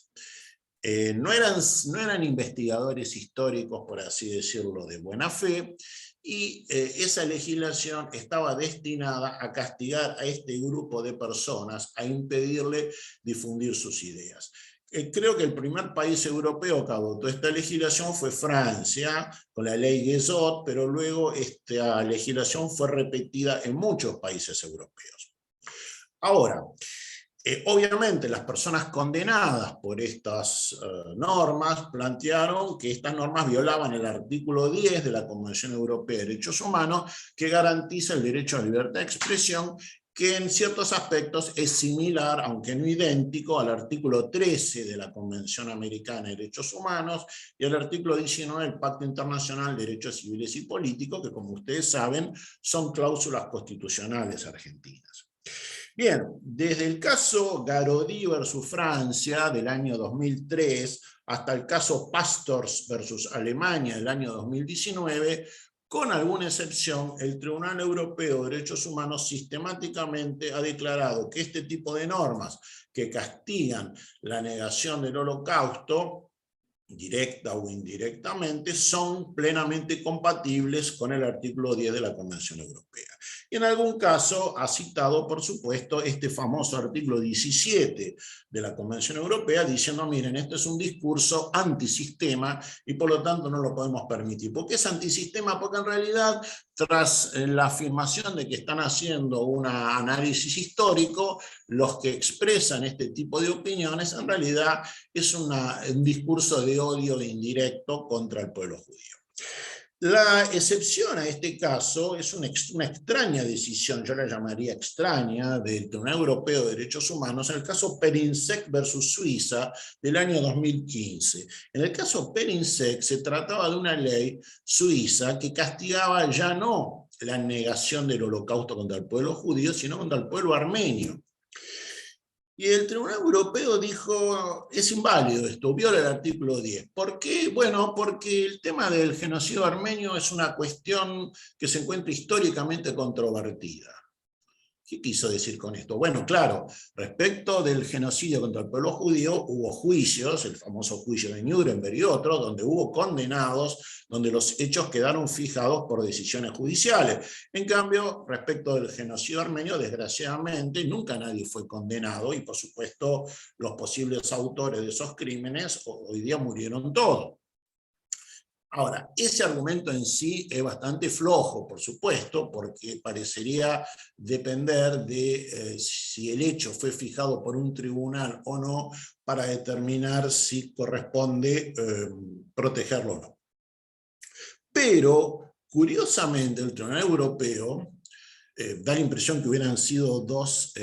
No eran investigadores históricos, por así decirlo, de buena fe, y esa legislación estaba destinada a castigar a este grupo de personas, a impedirle difundir sus ideas. Creo que el primer país europeo que adoptó esta legislación fue Francia, con la ley Guizot, pero luego esta legislación fue repetida en muchos países europeos. Ahora, obviamente las personas condenadas por estas normas plantearon que estas normas violaban el artículo 10 de la Convención Europea de Derechos Humanos, que garantiza el derecho a la libertad de expresión, que en ciertos aspectos es similar, aunque no idéntico, al artículo 13 de la Convención Americana de Derechos Humanos y al artículo 19 del Pacto Internacional de Derechos Civiles y Políticos, que como ustedes saben son cláusulas constitucionales argentinas. Bien, desde el caso Garaudy versus Francia del año 2003 hasta el caso Pastors versus Alemania del año 2019, con alguna excepción, el Tribunal Europeo de Derechos Humanos sistemáticamente ha declarado que este tipo de normas que castigan la negación del Holocausto, directa o indirectamente, son plenamente compatibles con el artículo 10 de la Convención Europea. Y en algún caso ha citado, por supuesto, este famoso artículo 17 de la Convención Europea, diciendo, miren, este es un discurso antisistema y por lo tanto no lo podemos permitir. ¿Por qué es antisistema? Porque en realidad, tras la afirmación de que están haciendo un análisis histórico, los que expresan este tipo de opiniones, en realidad es un discurso de odio indirecto contra el pueblo judío. La excepción a este caso es una extraña decisión, yo la llamaría extraña, del Tribunal Europeo de Derechos Humanos, en el caso Perinsek versus Suiza del año 2015. En el caso Perinsek se trataba de una ley suiza que castigaba ya no la negación del Holocausto contra el pueblo judío, sino contra el pueblo armenio. Y el Tribunal Europeo dijo, es inválido esto, viola el artículo 10. ¿Por qué? Bueno, porque el tema del genocidio armenio es una cuestión que se encuentra históricamente controvertida. ¿Qué quiso decir con esto? Bueno, claro, respecto del genocidio contra el pueblo judío, hubo juicios, el famoso juicio de Nuremberg y otros, donde hubo condenados, donde los hechos quedaron fijados por decisiones judiciales. En cambio, respecto del genocidio armenio, desgraciadamente, nunca nadie fue condenado y, por supuesto, los posibles autores de esos crímenes hoy día murieron todos. Ahora, ese argumento en sí es bastante flojo, por supuesto, porque parecería depender de si el hecho fue fijado por un tribunal o no para determinar si corresponde protegerlo o no. Pero, curiosamente, el Tribunal Europeo da la impresión que hubieran sido dos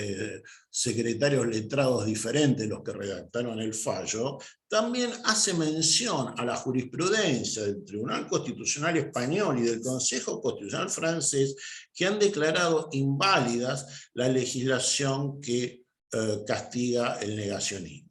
secretarios letrados diferentes los que redactaron el fallo, también hace mención a la jurisprudencia del Tribunal Constitucional Español y del Consejo Constitucional Francés, que han declarado inválidas la legislación que castiga el negacionismo.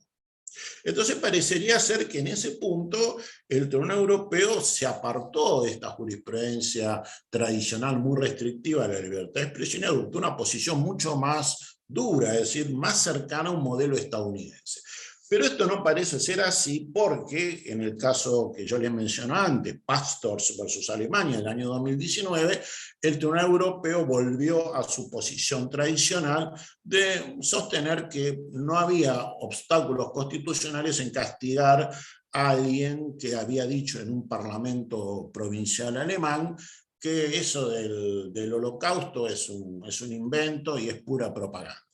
Entonces parecería ser que en ese punto el Tribunal Europeo se apartó de esta jurisprudencia tradicional muy restrictiva de la libertad de expresión y adoptó una posición mucho más dura, es decir, más cercana a un modelo estadounidense. Pero esto no parece ser así porque en el caso que yo les mencioné antes, Pastors versus Alemania, en el año 2019, el Tribunal Europeo volvió a su posición tradicional de sostener que no había obstáculos constitucionales en castigar a alguien que había dicho en un parlamento provincial alemán que eso del holocausto es un invento y es pura propaganda.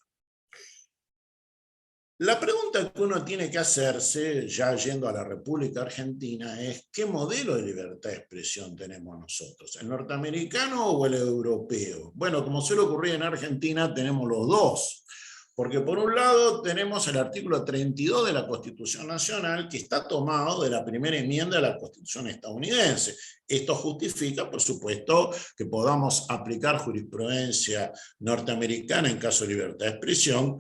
La pregunta que uno tiene que hacerse, ya yendo a la República Argentina, es ¿qué modelo de libertad de expresión tenemos nosotros? ¿El norteamericano o el europeo? Bueno, como suele ocurrir en Argentina, tenemos los dos. Porque por un lado tenemos el artículo 32 de la Constitución Nacional, que está tomado de la primera enmienda de la Constitución estadounidense. Esto justifica, por supuesto, que podamos aplicar jurisprudencia norteamericana en caso de libertad de expresión,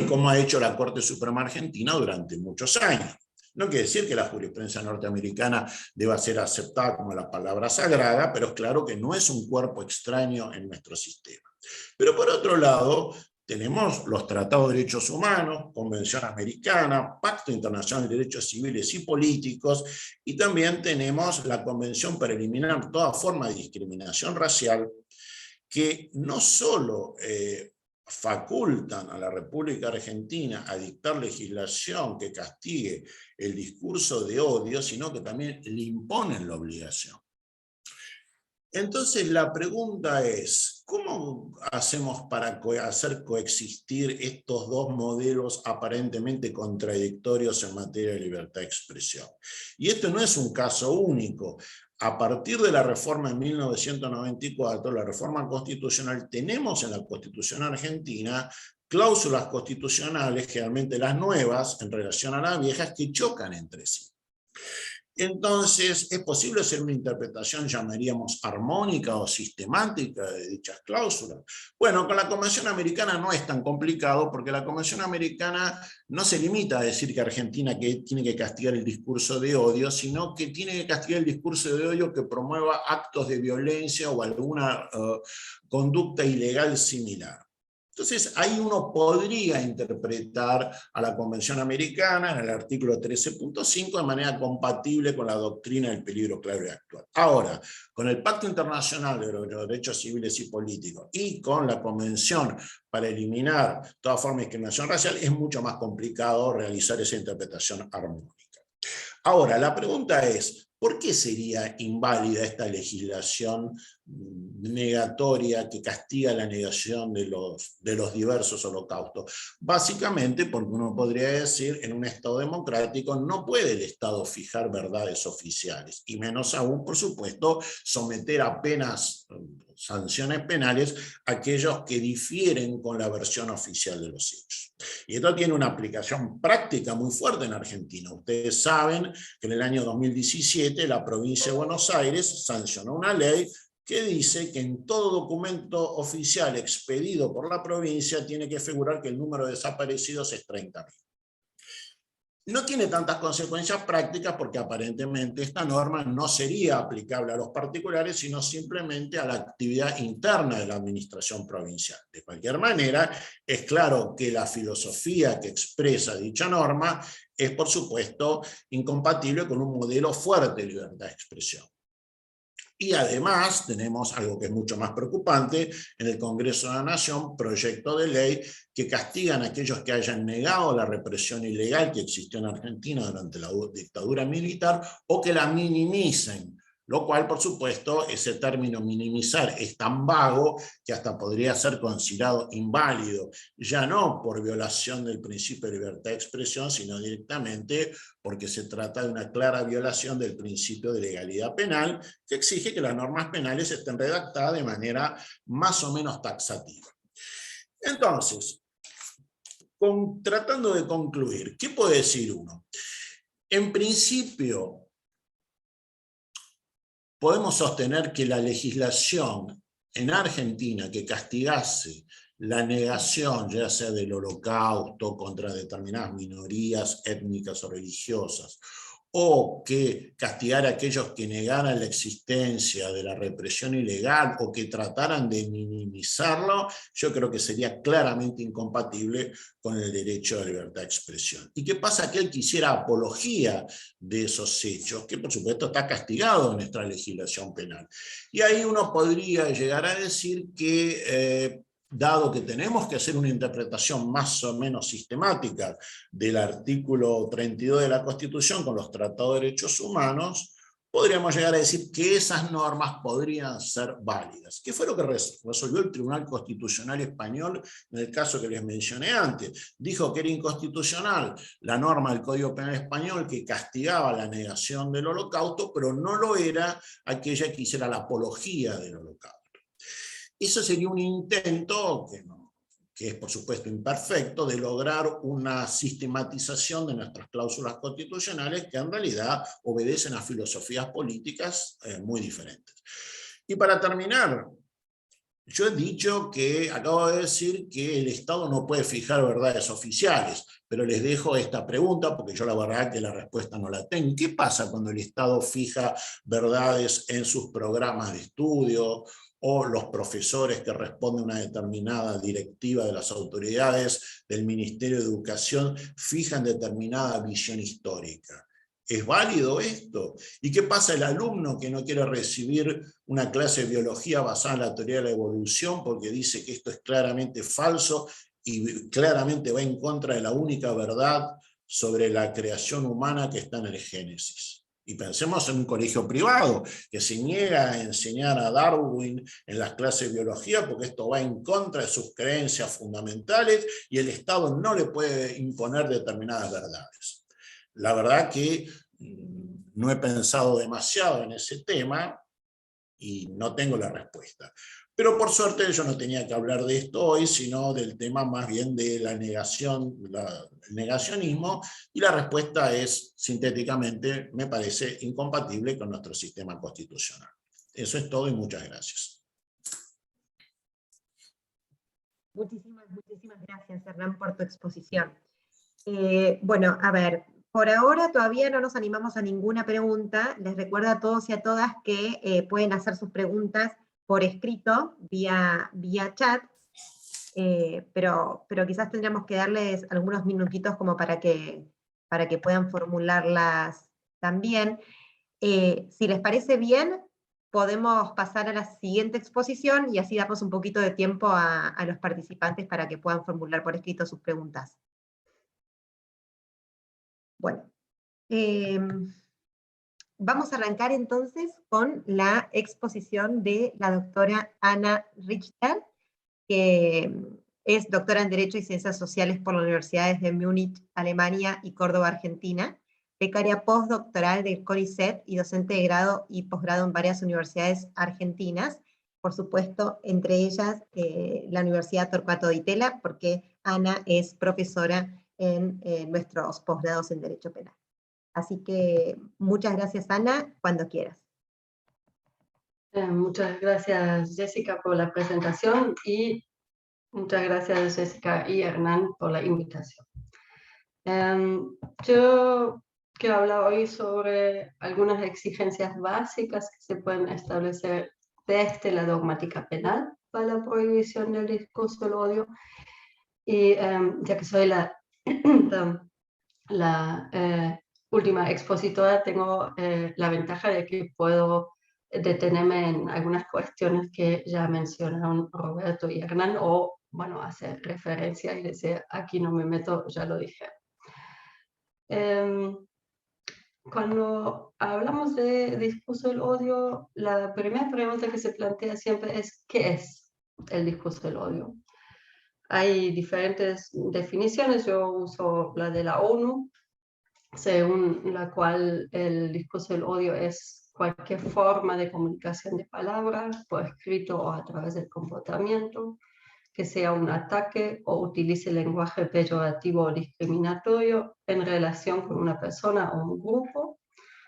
como ha hecho la Corte Suprema Argentina durante muchos años. No quiere decir que la jurisprudencia norteamericana deba ser aceptada como la palabra sagrada, pero es claro que no es un cuerpo extraño en nuestro sistema. Pero por otro lado, tenemos los tratados de derechos humanos, Convención Americana, Pacto Internacional de Derechos Civiles y Políticos, y también tenemos la Convención para eliminar toda forma de discriminación racial, que no solo facultan a la República Argentina a dictar legislación que castigue el discurso de odio, sino que también le imponen la obligación. Entonces la pregunta es, ¿cómo hacemos para hacer coexistir estos dos modelos aparentemente contradictorios en materia de libertad de expresión? Y esto no es un caso único. A partir de la reforma en 1994, la reforma constitucional, tenemos en la Constitución argentina cláusulas constitucionales, generalmente las nuevas, en relación a las viejas, que chocan entre sí. Entonces, ¿es posible hacer una interpretación, llamaríamos, armónica o sistemática de dichas cláusulas? Bueno, con la Convención Americana no es tan complicado, porque la Convención Americana no se limita a decir que Argentina tiene que castigar el discurso de odio, sino que tiene que castigar el discurso de odio que promueva actos de violencia o alguna conducta ilegal similar. Entonces, ahí uno podría interpretar a la Convención Americana en el artículo 13.5 de manera compatible con la doctrina del peligro claro y actual. Ahora, con el Pacto Internacional de los Derechos Civiles y Políticos y con la Convención para eliminar toda forma de discriminación racial, es mucho más complicado realizar esa interpretación armónica. Ahora, la pregunta es, ¿por qué sería inválida esta legislación negatoria que castiga la negación de los diversos holocaustos? Básicamente porque uno podría decir, en un Estado democrático no puede el Estado fijar verdades oficiales, y menos aún, por supuesto, someter a penas, sanciones penales a aquellos que difieren con la versión oficial de los hechos. Y esto tiene una aplicación práctica muy fuerte en Argentina. Ustedes saben que en el año 2017 la provincia de Buenos Aires sancionó una ley que dice que en todo documento oficial expedido por la provincia tiene que figurar que el número de desaparecidos es 30.000. No tiene tantas consecuencias prácticas porque aparentemente esta norma no sería aplicable a los particulares, sino simplemente a la actividad interna de la administración provincial. De cualquier manera, es claro que la filosofía que expresa dicha norma es, por supuesto, incompatible con un modelo fuerte de libertad de expresión. Y además tenemos algo que es mucho más preocupante, en el Congreso de la Nación, proyecto de ley que castigan a aquellos que hayan negado la represión ilegal que existió en Argentina durante la dictadura militar o que la minimicen. Lo cual, por supuesto, ese término minimizar es tan vago que hasta podría ser considerado inválido, ya no por violación del principio de libertad de expresión, sino directamente porque se trata de una clara violación del principio de legalidad penal, que exige que las normas penales estén redactadas de manera más o menos taxativa. Entonces, tratando de concluir, ¿qué puede decir uno? En principio, podemos sostener que la legislación en Argentina que castigase la negación, ya sea del holocausto contra determinadas minorías étnicas o religiosas, o que castigara a aquellos que negaran la existencia de la represión ilegal o que trataran de minimizarlo, yo creo que sería claramente incompatible con el derecho a la libertad de expresión. ¿Y qué pasa? Aquel que hiciera apología de esos hechos, que por supuesto está castigado en nuestra legislación penal. Y ahí uno podría llegar a decir que dado que tenemos que hacer una interpretación más o menos sistemática del artículo 32 de la Constitución con los tratados de derechos humanos, podríamos llegar a decir que esas normas podrían ser válidas. ¿Qué fue lo que resolvió el Tribunal Constitucional Español en el caso que les mencioné antes? Dijo que era inconstitucional la norma del Código Penal Español que castigaba la negación del holocausto, pero no lo era aquella que hiciera la apología del holocausto. Eso sería un intento, que es por supuesto imperfecto, de lograr una sistematización de nuestras cláusulas constitucionales que en realidad obedecen a filosofías políticas muy diferentes. Y para terminar, yo he dicho que, acabo de decir que el Estado no puede fijar verdades oficiales, pero les dejo esta pregunta porque yo la verdad que la respuesta no la tengo. ¿Qué pasa cuando el Estado fija verdades en sus programas de estudio o los profesores que responden a una determinada directiva de las autoridades del Ministerio de Educación fijan determinada visión histórica? ¿Es válido esto? ¿Y qué pasa el alumno que no quiere recibir una clase de biología basada en la teoría de la evolución porque dice que esto es claramente falso y claramente va en contra de la única verdad sobre la creación humana que está en el Génesis? Y pensemos en un colegio privado que se niega a enseñar a Darwin en las clases de biología porque esto va en contra de sus creencias fundamentales y el Estado no le puede imponer determinadas verdades. La verdad que no he pensado demasiado en ese tema y no tengo la respuesta. Pero por suerte yo no tenía que hablar de esto hoy, sino del tema más bien de la negación, el negacionismo, y la respuesta es, sintéticamente, me parece incompatible con nuestro sistema constitucional. Eso es todo y muchas gracias. Muchísimas gracias, Hernán, por tu exposición. Bueno, a ver, por ahora todavía no nos animamos a ninguna pregunta. Les recuerdo a todos y a todas que pueden hacer sus preguntas por escrito, vía chat, pero quizás tendríamos que darles algunos minutitos como para que puedan formularlas también. Si les parece bien, podemos pasar a la siguiente exposición y así damos un poquito de tiempo a los participantes para que puedan formular por escrito sus preguntas. Bueno, vamos a arrancar entonces con la exposición de la doctora Anna Richter, que es doctora en Derecho y Ciencias Sociales por las Universidades de Múnich, Alemania y Córdoba, Argentina, becaria postdoctoral del CONICET y docente de grado y posgrado en varias universidades argentinas, por supuesto, entre ellas la Universidad Torcuato Di Itela, porque Ana es profesora en nuestros posgrados en Derecho Penal. Así que muchas gracias, Ana, cuando quieras. Muchas gracias, Jessica, por la presentación y muchas gracias, Jessica y Hernán, por la invitación. Yo quiero hablar hoy sobre algunas exigencias básicas que se pueden establecer desde la dogmática penal para la prohibición del discurso del odio. Y ya que soy la última expositora, tengo la ventaja de que puedo detenerme en algunas cuestiones que ya mencionaron Roberto y Hernán, o, bueno, hacer referencia y decir, aquí no me meto, ya lo dije. Cuando hablamos de discurso del odio, la primera pregunta que se plantea siempre es, ¿qué es el discurso del odio? Hay diferentes definiciones, yo uso la de la ONU, según la cual el discurso del odio es cualquier forma de comunicación de palabras, por escrito o a través del comportamiento, que sea un ataque o utilice lenguaje peyorativo o discriminatorio en relación con una persona o un grupo,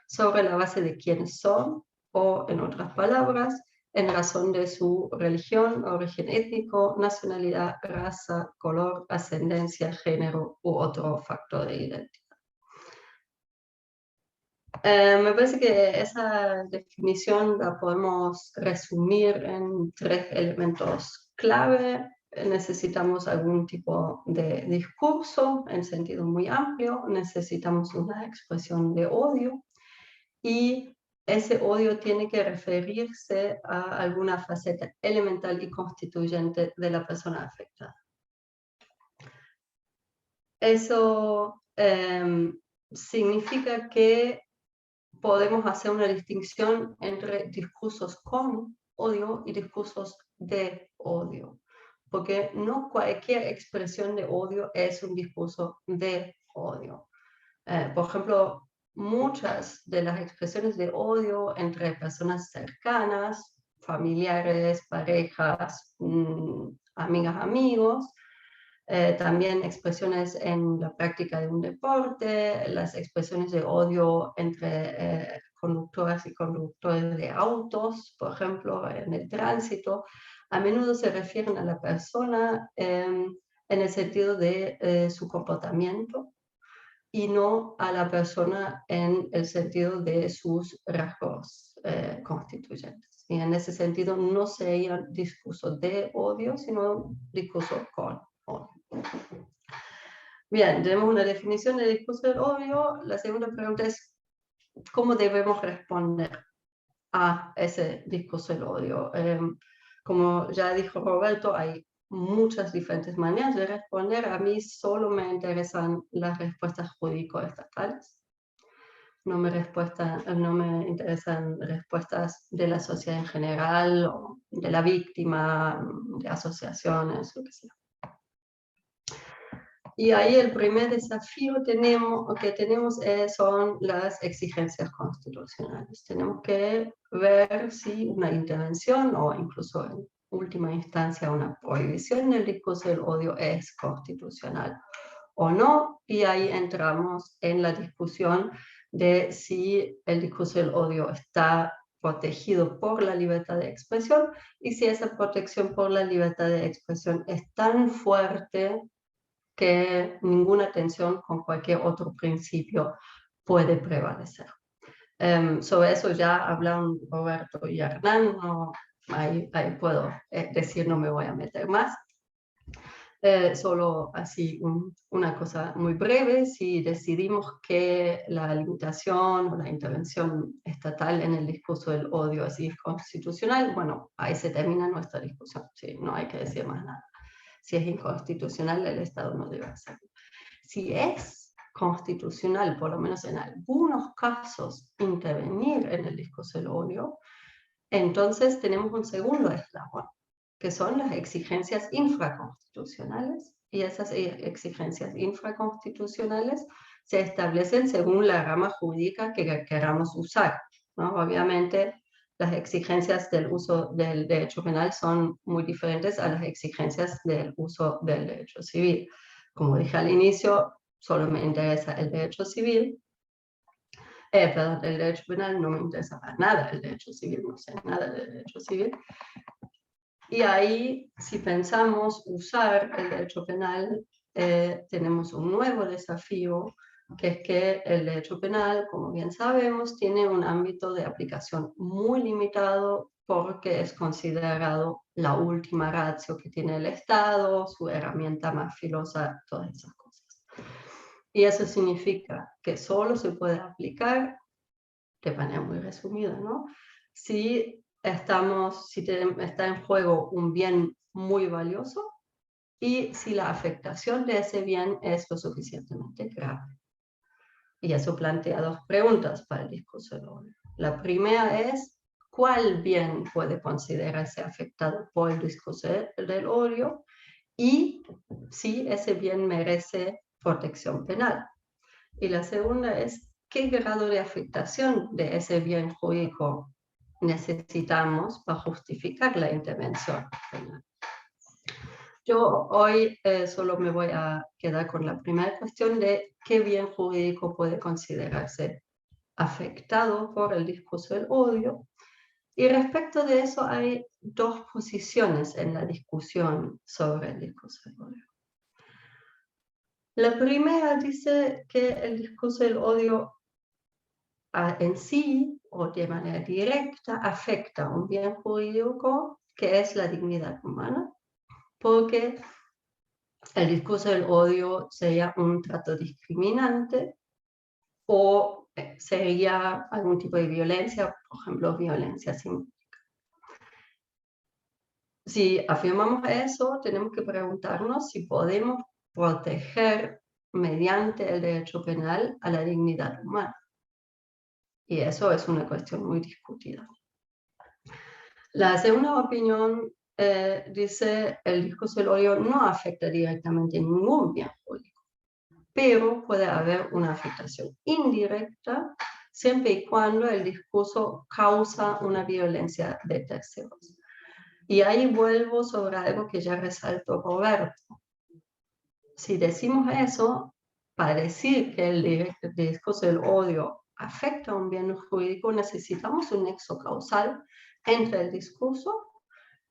sobre la base de quiénes son, o en otras palabras, en razón de su religión, origen étnico, nacionalidad, raza, color, ascendencia, género u otro factor de identidad. Me parece que esa definición la podemos resumir en 3 elementos clave. Necesitamos algún tipo de discurso en sentido muy amplio, necesitamos una expresión de odio y ese odio tiene que referirse a alguna faceta elemental y constituyente de la persona afectada. Eso significa que podemos hacer una distinción entre discursos con odio y discursos de odio, porque no cualquier expresión de odio es un discurso de odio. Por ejemplo, muchas de las expresiones de odio entre personas cercanas, familiares, parejas, amigas, amigos, también expresiones en la práctica de un deporte, las expresiones de odio entre conductoras y conductores de autos, por ejemplo, en el tránsito, a menudo se refieren a la persona en el sentido de su comportamiento y no a la persona en el sentido de sus rasgos constituyentes. Y en ese sentido no sería discurso de odio, sino discurso con odio. Bien, tenemos una definición de discurso del odio. La segunda pregunta es, ¿cómo debemos responder a ese discurso del odio? Como ya dijo Roberto, hay muchas diferentes maneras de responder. A mí solo me interesan las respuestas jurídico-estatales. No me interesan respuestas de la sociedad en general, o de la víctima, de asociaciones, lo que sea. Y ahí el primer desafío que tenemos son las exigencias constitucionales. Tenemos que ver si una intervención o incluso última instancia una prohibición del discurso del odio es constitucional o no, y ahí entramos en la discusión de si el discurso del odio está protegido por la libertad de expresión y si esa protección por la libertad de expresión es tan fuerte que ninguna tensión con cualquier otro principio puede prevalecer. Sobre eso ya hablaron Roberto y Hernán, no, ahí puedo decir, no me voy a meter más. Solo así una cosa muy breve: si decidimos que la limitación o la intervención estatal en el discurso del odio es inconstitucional, bueno, ahí se termina nuestra discusión, ¿sí? No hay que decir más nada. Si es inconstitucional, el Estado no debe hacerlo. Si es constitucional, por lo menos en algunos casos, intervenir en el discurso del odio, entonces tenemos un segundo eslabón, que son las exigencias infraconstitucionales, y esas exigencias infraconstitucionales se establecen según la rama jurídica que queramos usar, ¿no? Obviamente, las exigencias del uso del derecho penal son muy diferentes a las exigencias del uso del derecho civil. Como dije al inicio, solo me interesa el derecho civil, perdón, el derecho penal, no me interesa para nada el derecho civil, no sé nada del derecho civil. Y ahí, si pensamos usar el derecho penal, tenemos un nuevo desafío, que es que el derecho penal, como bien sabemos, tiene un ámbito de aplicación muy limitado porque es considerado la última ratio que tiene el Estado, su herramienta más filosa, todas esas cosas. Y eso significa que solo se puede aplicar, de manera muy resumida, ¿no? Si está en juego un bien muy valioso y si la afectación de ese bien es lo suficientemente grave. Y eso plantea dos preguntas para el discurso del odio. La primera es, ¿cuál bien puede considerarse afectado por el discurso del odio? Y si ese bien merece protección penal. Y la segunda es, ¿qué grado de afectación de ese bien jurídico necesitamos para justificar la intervención penal? Yo hoy solo me voy a quedar con la primera cuestión de qué bien jurídico puede considerarse afectado por el discurso del odio. Y respecto de eso hay dos posiciones en la discusión sobre el discurso del odio. La primera dice que el discurso del odio en sí o de manera directa afecta un bien jurídico que es la dignidad humana, porque el discurso del odio sería un trato discriminante o sería algún tipo de violencia, por ejemplo, violencia simbólica. Si afirmamos eso, tenemos que preguntarnos si podemos proteger mediante el derecho penal a la dignidad humana. Y eso es una cuestión muy discutida. La segunda opinión dice el discurso del odio no afecta directamente ningún bien jurídico, pero puede haber una afectación indirecta siempre y cuando el discurso causa una violencia de terceros. Y ahí vuelvo sobre algo que ya resaltó Roberto. Si decimos eso, para decir que el discurso del odio afecta a un bien jurídico, necesitamos un nexo causal entre el discurso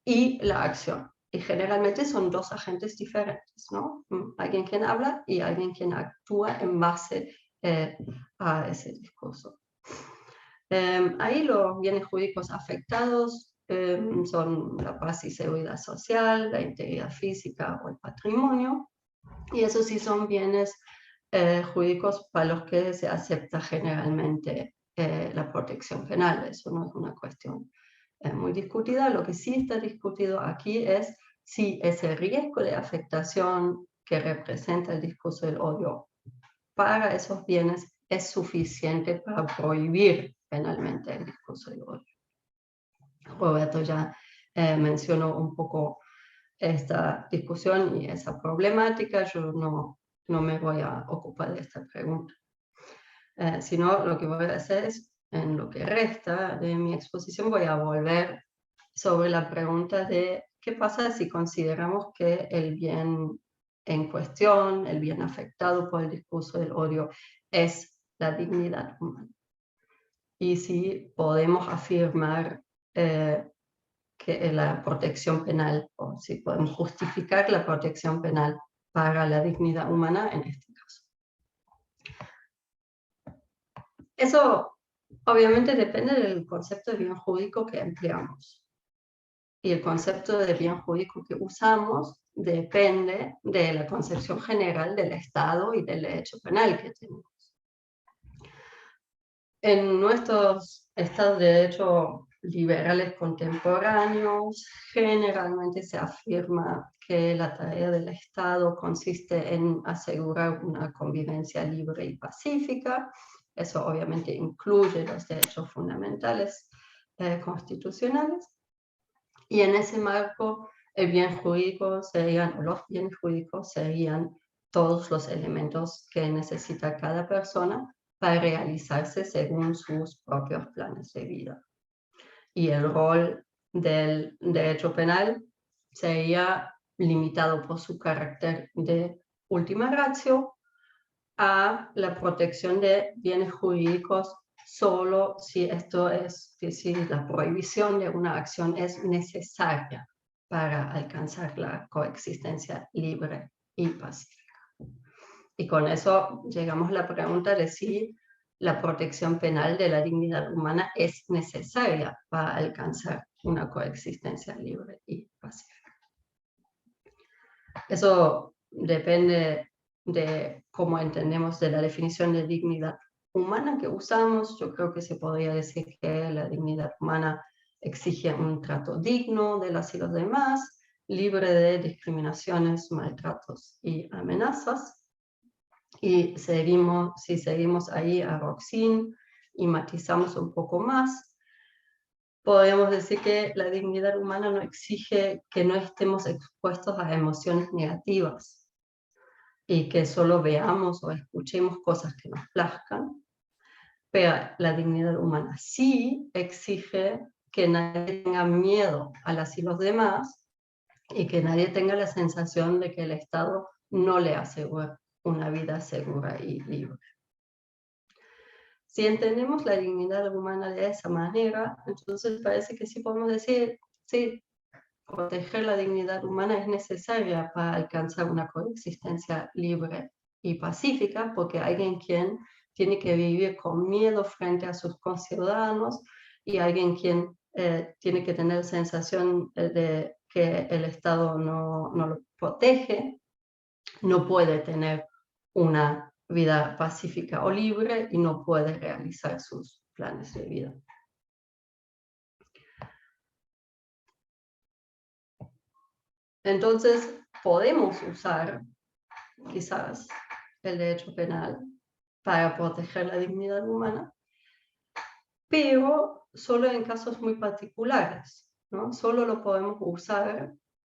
y la acción. Y generalmente son dos agentes diferentes, ¿no? Alguien quien habla y alguien quien actúa en base a ese discurso. Ahí los bienes jurídicos afectados son la paz y seguridad social, la integridad física o el patrimonio. Y esos sí son bienes jurídicos para los que se acepta generalmente la protección penal. Eso no es una cuestión muy discutida. Lo que sí está discutido aquí es si ese riesgo de afectación que representa el discurso del odio para esos bienes es suficiente para prohibir penalmente el discurso del odio. Roberto ya mencionó un poco esta discusión y esa problemática. Yo no me voy a ocupar de esta pregunta, sino lo que voy a hacer es, en lo que resta de mi exposición, voy a volver sobre la pregunta de ¿qué pasa si consideramos que el bien en cuestión, el bien afectado por el discurso del odio, es la dignidad humana? Y si podemos afirmar que la protección penal, o si podemos justificar la protección penal para la dignidad humana en este caso. Eso obviamente depende del concepto de bien jurídico que empleamos. Y el concepto de bien jurídico que usamos depende de la concepción general del Estado y del derecho penal que tenemos. En nuestros estados de derecho liberales contemporáneos, generalmente se afirma que la tarea del Estado consiste en asegurar una convivencia libre y pacífica. Eso obviamente incluye los derechos fundamentales constitucionales. Y en ese marco, el bien jurídico serían, o los bienes jurídicos serían todos los elementos que necesita cada persona para realizarse según sus propios planes de vida. Y el rol del derecho penal sería limitado por su carácter de última ratio a la protección de bienes jurídicos solo si esto es, si la prohibición de una acción es necesaria para alcanzar la coexistencia libre y pacífica. Y con eso llegamos a la pregunta de si la protección penal de la dignidad humana es necesaria para alcanzar una coexistencia libre y pacífica. Eso depende de cómo entendemos de la definición de dignidad humana que usamos. Yo creo que se podría decir que la dignidad humana exige un trato digno de las y los demás, libre de discriminaciones, maltratos y amenazas. Y si seguimos ahí a Roxin y matizamos un poco más, podemos decir que la dignidad humana no exige que no estemos expuestos a emociones negativas y que solo veamos o escuchemos cosas que nos plazcan, pero la dignidad humana sí exige que nadie tenga miedo a las y los demás y que nadie tenga la sensación de que el Estado no le asegura una vida segura y libre. Si entendemos la dignidad humana de esa manera, entonces parece que sí podemos decir, sí, proteger la dignidad humana es necesaria para alcanzar una coexistencia libre y pacífica, porque alguien quien tiene que vivir con miedo frente a sus conciudadanos y alguien quien tiene que tener sensación de que el Estado no lo protege, no puede tener una vida pacífica o libre y no puede realizar sus planes de vida. Entonces, podemos usar quizás el derecho penal para proteger la dignidad humana, pero solo en casos muy particulares, ¿no? Solo lo podemos usar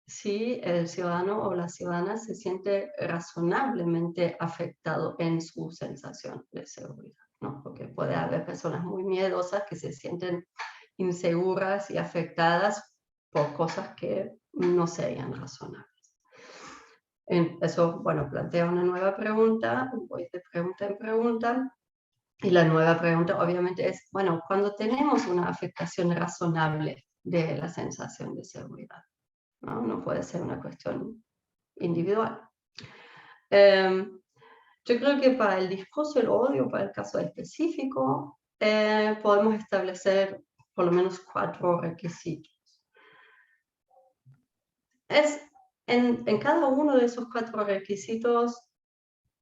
si el ciudadano o la ciudadana se siente razonablemente afectado en su sensación de seguridad, ¿no? Porque puede haber personas muy miedosas que se sienten inseguras y afectadas por cosas que no serían razonables. Eso, bueno, plantea una nueva pregunta, voy de pregunta en pregunta, y la nueva pregunta obviamente es, bueno, cuando tenemos una afectación razonable de la sensación de seguridad, ¿no? No puede ser una cuestión individual. Yo creo que para el discurso del odio, para el caso específico, podemos establecer por lo menos 4 requisitos. En cada uno de esos 4 requisitos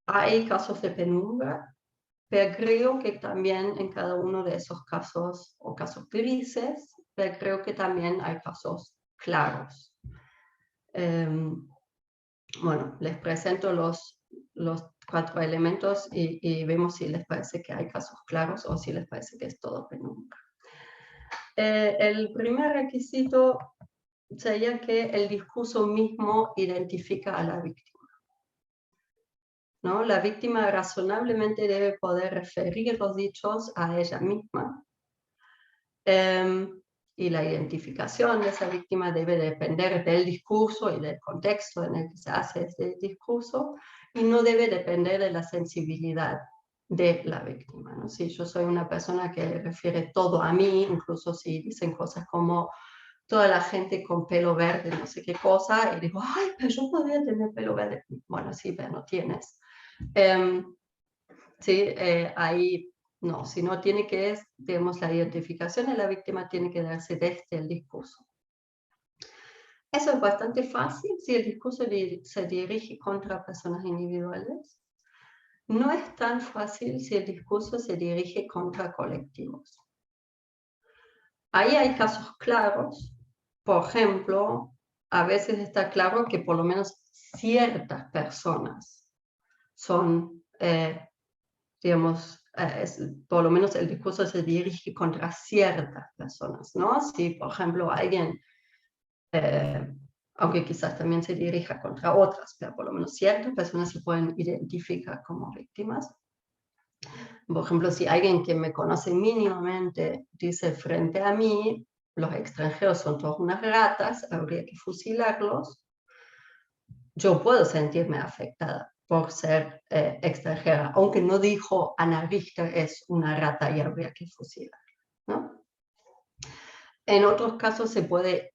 hay casos de penumbra, pero creo que también en cada uno de esos casos, o casos grises, pero creo que también hay casos claros. Bueno, les presento los 4 elementos y vemos si les parece que hay casos claros o si les parece que es todo penumbra. El primer requisito sería que el discurso mismo identifica a la víctima, ¿no? La víctima razonablemente debe poder referir los dichos a ella misma y la identificación de esa víctima debe depender del discurso y del contexto en el que se hace ese discurso, y no debe depender de la sensibilidad de la víctima, ¿no? Si yo soy una persona que refiere todo a mí, incluso si dicen cosas como toda la gente con pelo verde, no sé qué cosa, y digo, ay, pero yo podría tener pelo verde. Bueno, sí, pero no tienes. Sí, ahí no, sino tiene que, digamos, la identificación de la víctima tiene que darse desde el discurso. Eso es bastante fácil si el discurso se dirige contra personas individuales. No es tan fácil si el discurso se dirige contra colectivos. Ahí hay casos claros. Por ejemplo, a veces está claro que por lo menos ciertas personas son, digamos, por lo menos el discurso se dirige contra ciertas personas, ¿no? Si, por ejemplo, alguien, aunque quizás también se dirija contra otras, pero por lo menos ciertas personas se pueden identificar como víctimas. Por ejemplo, si alguien que me conoce mínimamente dice frente a mí, los extranjeros son todos unas ratas, habría que fusilarlos, yo puedo sentirme afectada por ser extranjera, aunque no dijo Ana Richter es una rata y habría que fusilar, ¿no? En otros casos se puede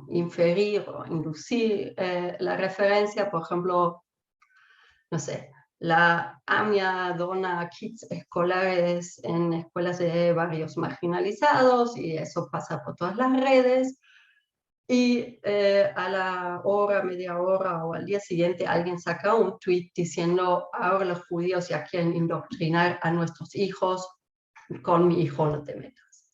inferir o inducir la referencia, por ejemplo, no sé, la AMIA dona kits escolares en escuelas de barrios marginalizados y eso pasa por todas las redes. Y a la hora, media hora o al día siguiente alguien saca un tweet diciendo ahora los judíos ya quieren indoctrinar a nuestros hijos, con mi hijo no te metas.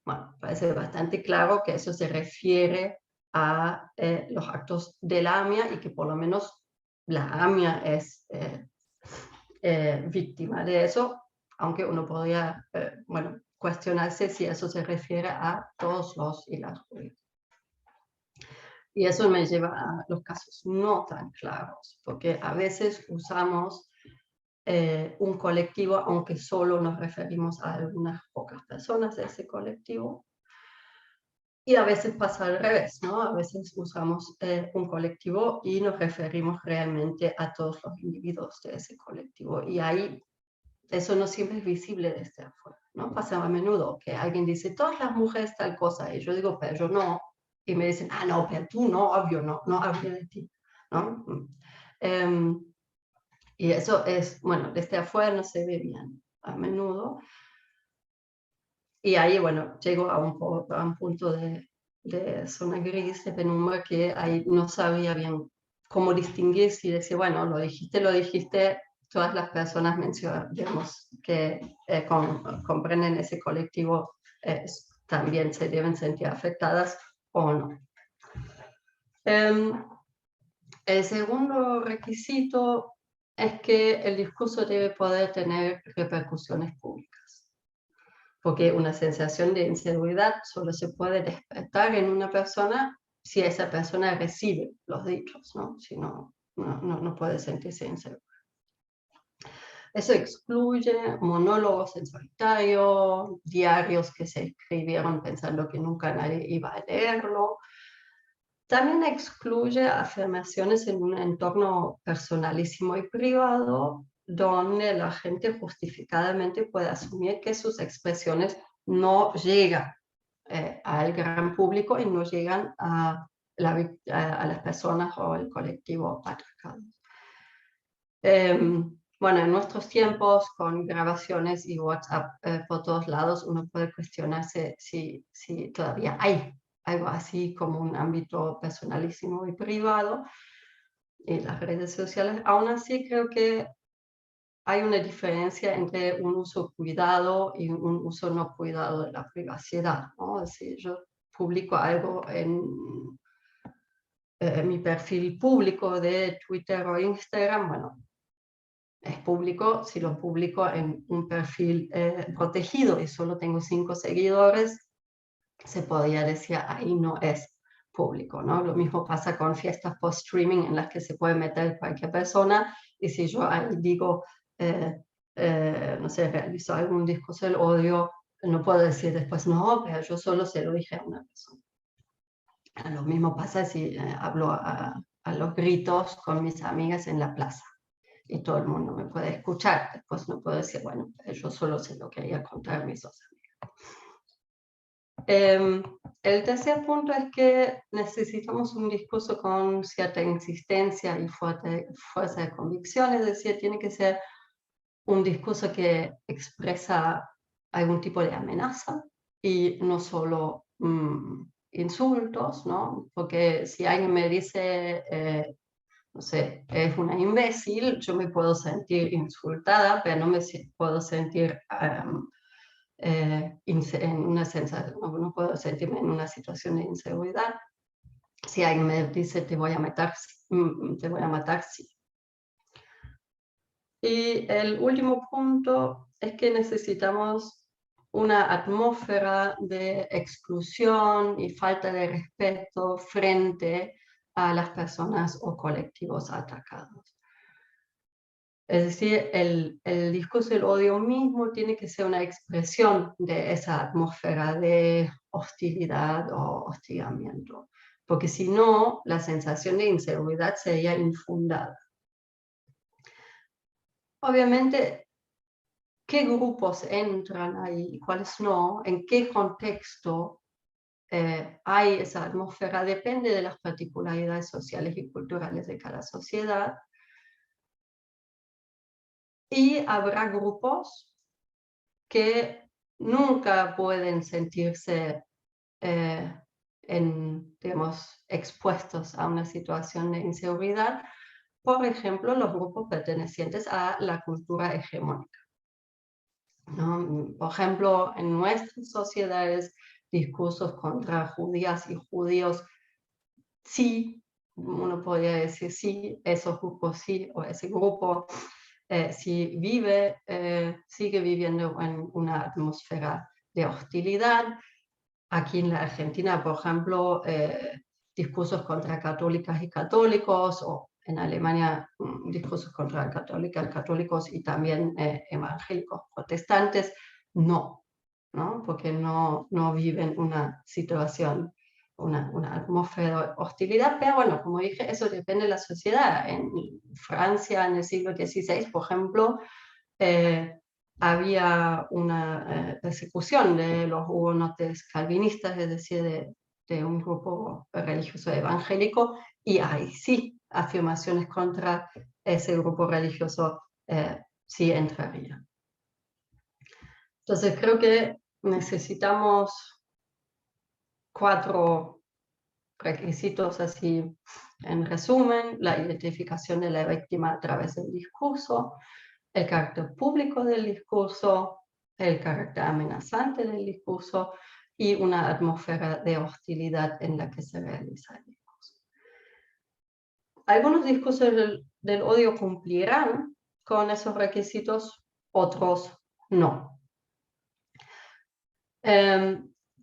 Bueno, parece bastante claro que eso se refiere a los actos de la AMIA y que por lo menos la AMIA es víctima de eso, aunque uno podría bueno, cuestionarse si eso se refiere a todos los y las judíos. Y eso me lleva a los casos no tan claros, porque a veces usamos un colectivo, aunque solo nos referimos a algunas pocas personas de ese colectivo. Y a veces pasa al revés, ¿no? A veces usamos un colectivo y nos referimos realmente a todos los individuos de ese colectivo. Y ahí eso no siempre es visible desde afuera, ¿no? Pasa a menudo que alguien dice, todas las mujeres tal cosa, y yo digo, pero yo no. Y me dicen, ah, no, pero tú no, obvio, no hablo de ti, ¿no? Y eso es, bueno, desde afuera no se ve bien a menudo. Y ahí, bueno, llego a un punto de zona gris, de penumbra, que ahí no sabía bien cómo distinguir si decía, bueno, lo dijiste, todas las personas digamos, que comprenden ese colectivo también se deben sentir afectadas o no. El segundo requisito es que el discurso debe poder tener repercusiones públicas, porque una sensación de inseguridad solo se puede despertar en una persona si esa persona recibe los dichos, ¿no? Si no puede sentirse insegura. Eso excluye monólogos en solitario, diarios que se escribieron pensando que nunca nadie iba a leerlo. También excluye afirmaciones en un entorno personalísimo y privado, donde la gente justificadamente puede asumir que sus expresiones no llegan al gran público y no llegan a las personas o el colectivo atacado. Bueno, en nuestros tiempos, con grabaciones y WhatsApp por todos lados, uno puede cuestionarse si todavía hay algo así como un ámbito personalísimo y privado en las redes sociales. Aún así, creo que hay una diferencia entre un uso cuidado y un uso no cuidado de la privacidad, ¿no? Si yo publico algo en mi perfil público de Twitter o Instagram, bueno, es público. Si lo publico en un perfil protegido y solo tengo 5 seguidores, se podría decir no es público, ¿no? Lo mismo pasa con fiestas post-streaming en las que se puede meter cualquier persona, y si yo ahí digo, no sé, realizo algún discurso del odio, no puedo decir después, no, pero yo solo se lo dije a una persona. Lo mismo pasa si hablo a los gritos con mis amigas en la plaza y todo el mundo me puede escuchar. Después no puedo decir, bueno, yo solo se lo quería contar a mis dos amigas. El tercer punto es que necesitamos un discurso con cierta insistencia y fuerza de convicción, es decir, tiene que ser un discurso que expresa algún tipo de amenaza y no solo insultos, ¿no? Porque si alguien me dice, no sé, es una imbécil, yo me puedo sentir insultada, pero no me puedo sentir en una sensación, no puedo sentirme en una situación de inseguridad. Si alguien me dice te voy a matar, sí. Y el último punto es que necesitamos una atmósfera de exclusión y falta de respeto frente a las personas o colectivos atacados. Es decir, el discurso del odio mismo tiene que ser una expresión de esa atmósfera de hostilidad o hostigamiento, porque si no, la sensación de inseguridad sería infundada. Obviamente, ¿qué grupos entran ahí y cuáles no? ¿En qué contexto hay esa atmósfera? Depende de las particularidades sociales y culturales de cada sociedad. Y habrá grupos que nunca pueden sentirse digamos, expuestos a una situación de inseguridad. Por ejemplo, los grupos pertenecientes a la cultura hegemónica, ¿no? Por ejemplo, en nuestras sociedades, discursos contra judías y judíos, sí, uno podría decir sí, esos grupos sí, o ese grupo sí sigue viviendo en una atmósfera de hostilidad. Aquí en la Argentina, por ejemplo, discursos contra católicas y católicos, o en Alemania discursos contra católicas, católicos y también evangélicos protestantes, no, porque no viven una situación, una atmósfera de hostilidad, pero bueno, como dije, eso depende de la sociedad. En Francia, en el siglo XVI, por ejemplo, había una persecución de los hugonotes calvinistas, es decir, de un grupo religioso evangélico, y ahí sí, afirmaciones contra ese grupo religioso sí entrarían. Entonces creo que necesitamos 4 requisitos así en resumen: la identificación de la víctima a través del discurso, el carácter público del discurso, el carácter amenazante del discurso y una atmósfera de hostilidad en la que se realiza el discurso. Algunos discursos del odio cumplirán con esos requisitos, otros no.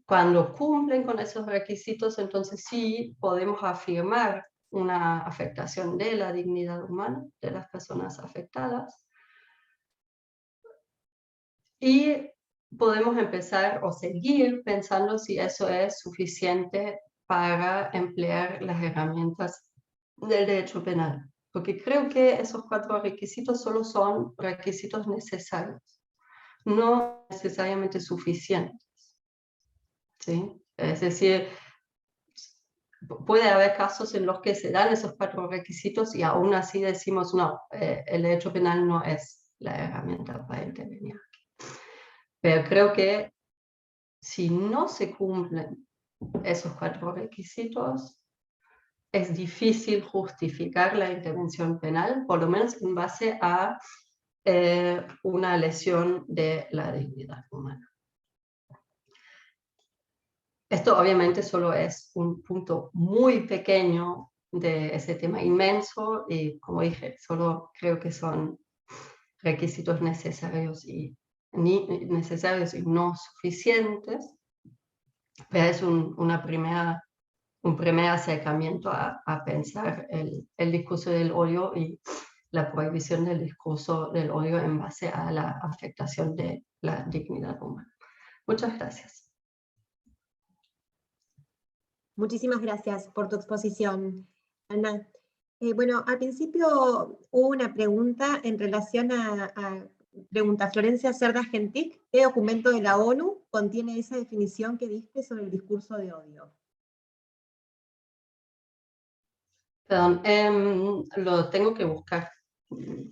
Cuando cumplen con esos requisitos, entonces sí podemos afirmar una afectación de la dignidad humana de las personas afectadas. Y podemos empezar o seguir pensando si eso es suficiente para emplear las herramientas del derecho penal. Porque creo que esos 4 requisitos solo son requisitos necesarios, no necesariamente suficientes, ¿sí? Es decir, puede haber casos en los que se dan esos 4 requisitos y aún así decimos, no, el derecho penal no es la herramienta para intervenir. Pero creo que si no se cumplen esos 4 requisitos, es difícil justificar la intervención penal, por lo menos en base a una lesión de la dignidad humana. Esto obviamente solo es un punto muy pequeño de ese tema inmenso y, como dije, solo creo que son requisitos necesarios y no suficientes, pero es un primer acercamiento a pensar el discurso del odio y la prohibición del discurso del odio en base a la afectación de la dignidad humana. Muchas gracias. Muchísimas gracias por tu exposición, Ana. Bueno, al principio hubo una pregunta en relación pregunta Florencia Cerda Gentic, ¿qué documento de la ONU contiene esa definición que diste sobre el discurso de odio? Perdón, lo tengo que buscar.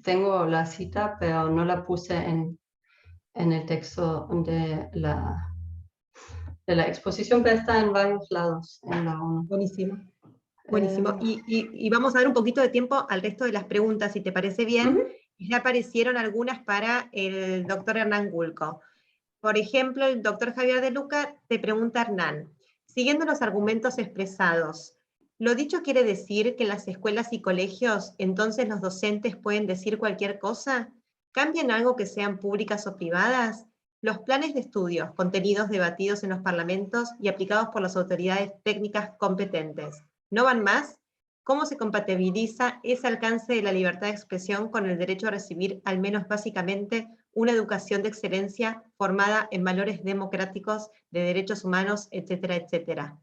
Tengo la cita, pero no la puse en el texto de la exposición, pero está en varios lados en la ONU. Buenísimo. Buenísimo. Y vamos a dar un poquito de tiempo al resto de las preguntas, si te parece bien. Ya aparecieron algunas para el doctor Hernán Gulco. Por ejemplo, el doctor Javier de Luca te pregunta, Hernán, siguiendo los argumentos expresados, ¿lo dicho quiere decir que en las escuelas y colegios entonces los docentes pueden decir cualquier cosa? ¿Cambian algo que sean públicas o privadas? Los planes de estudios, contenidos debatidos en los parlamentos y aplicados por las autoridades técnicas competentes, ¿no van más? ¿Cómo se compatibiliza ese alcance de la libertad de expresión con el derecho a recibir, al menos básicamente, una educación de excelencia formada en valores democráticos, de derechos humanos, etcétera, etcétera?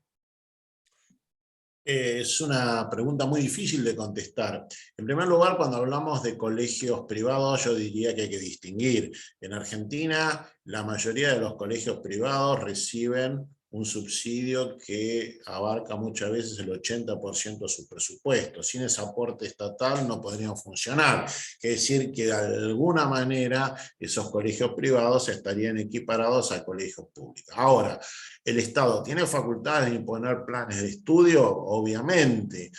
Es una pregunta muy difícil de contestar. En primer lugar, cuando hablamos de colegios privados, yo diría que hay que distinguir. En Argentina, la mayoría de los colegios privados reciben un subsidio que abarca muchas veces el 80% de su presupuesto. Sin ese aporte estatal no podrían funcionar. Quiere decir que de alguna manera esos colegios privados estarían equiparados a colegios públicos. Ahora, ¿el Estado tiene facultades de imponer planes de estudio? Obviamente.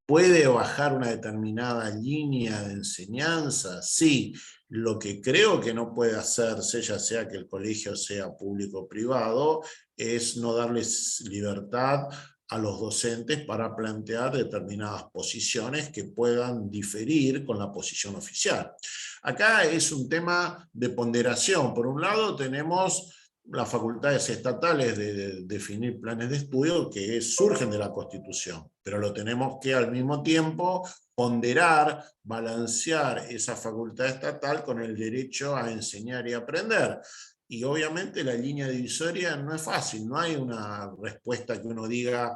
¿Puede bajar una determinada línea de enseñanza? Sí. Lo que creo que no puede hacerse, ya sea que el colegio sea público o privado, es no darles libertad a los docentes para plantear determinadas posiciones que puedan diferir con la posición oficial. Acá es un tema de ponderación. Por un lado tenemos las facultades estatales de definir planes de estudio que surgen de la Constitución, pero lo tenemos que al mismo tiempo ponderar, balancear esa facultad estatal con el derecho a enseñar y aprender. Y obviamente la línea divisoria no es fácil, no hay una respuesta que uno diga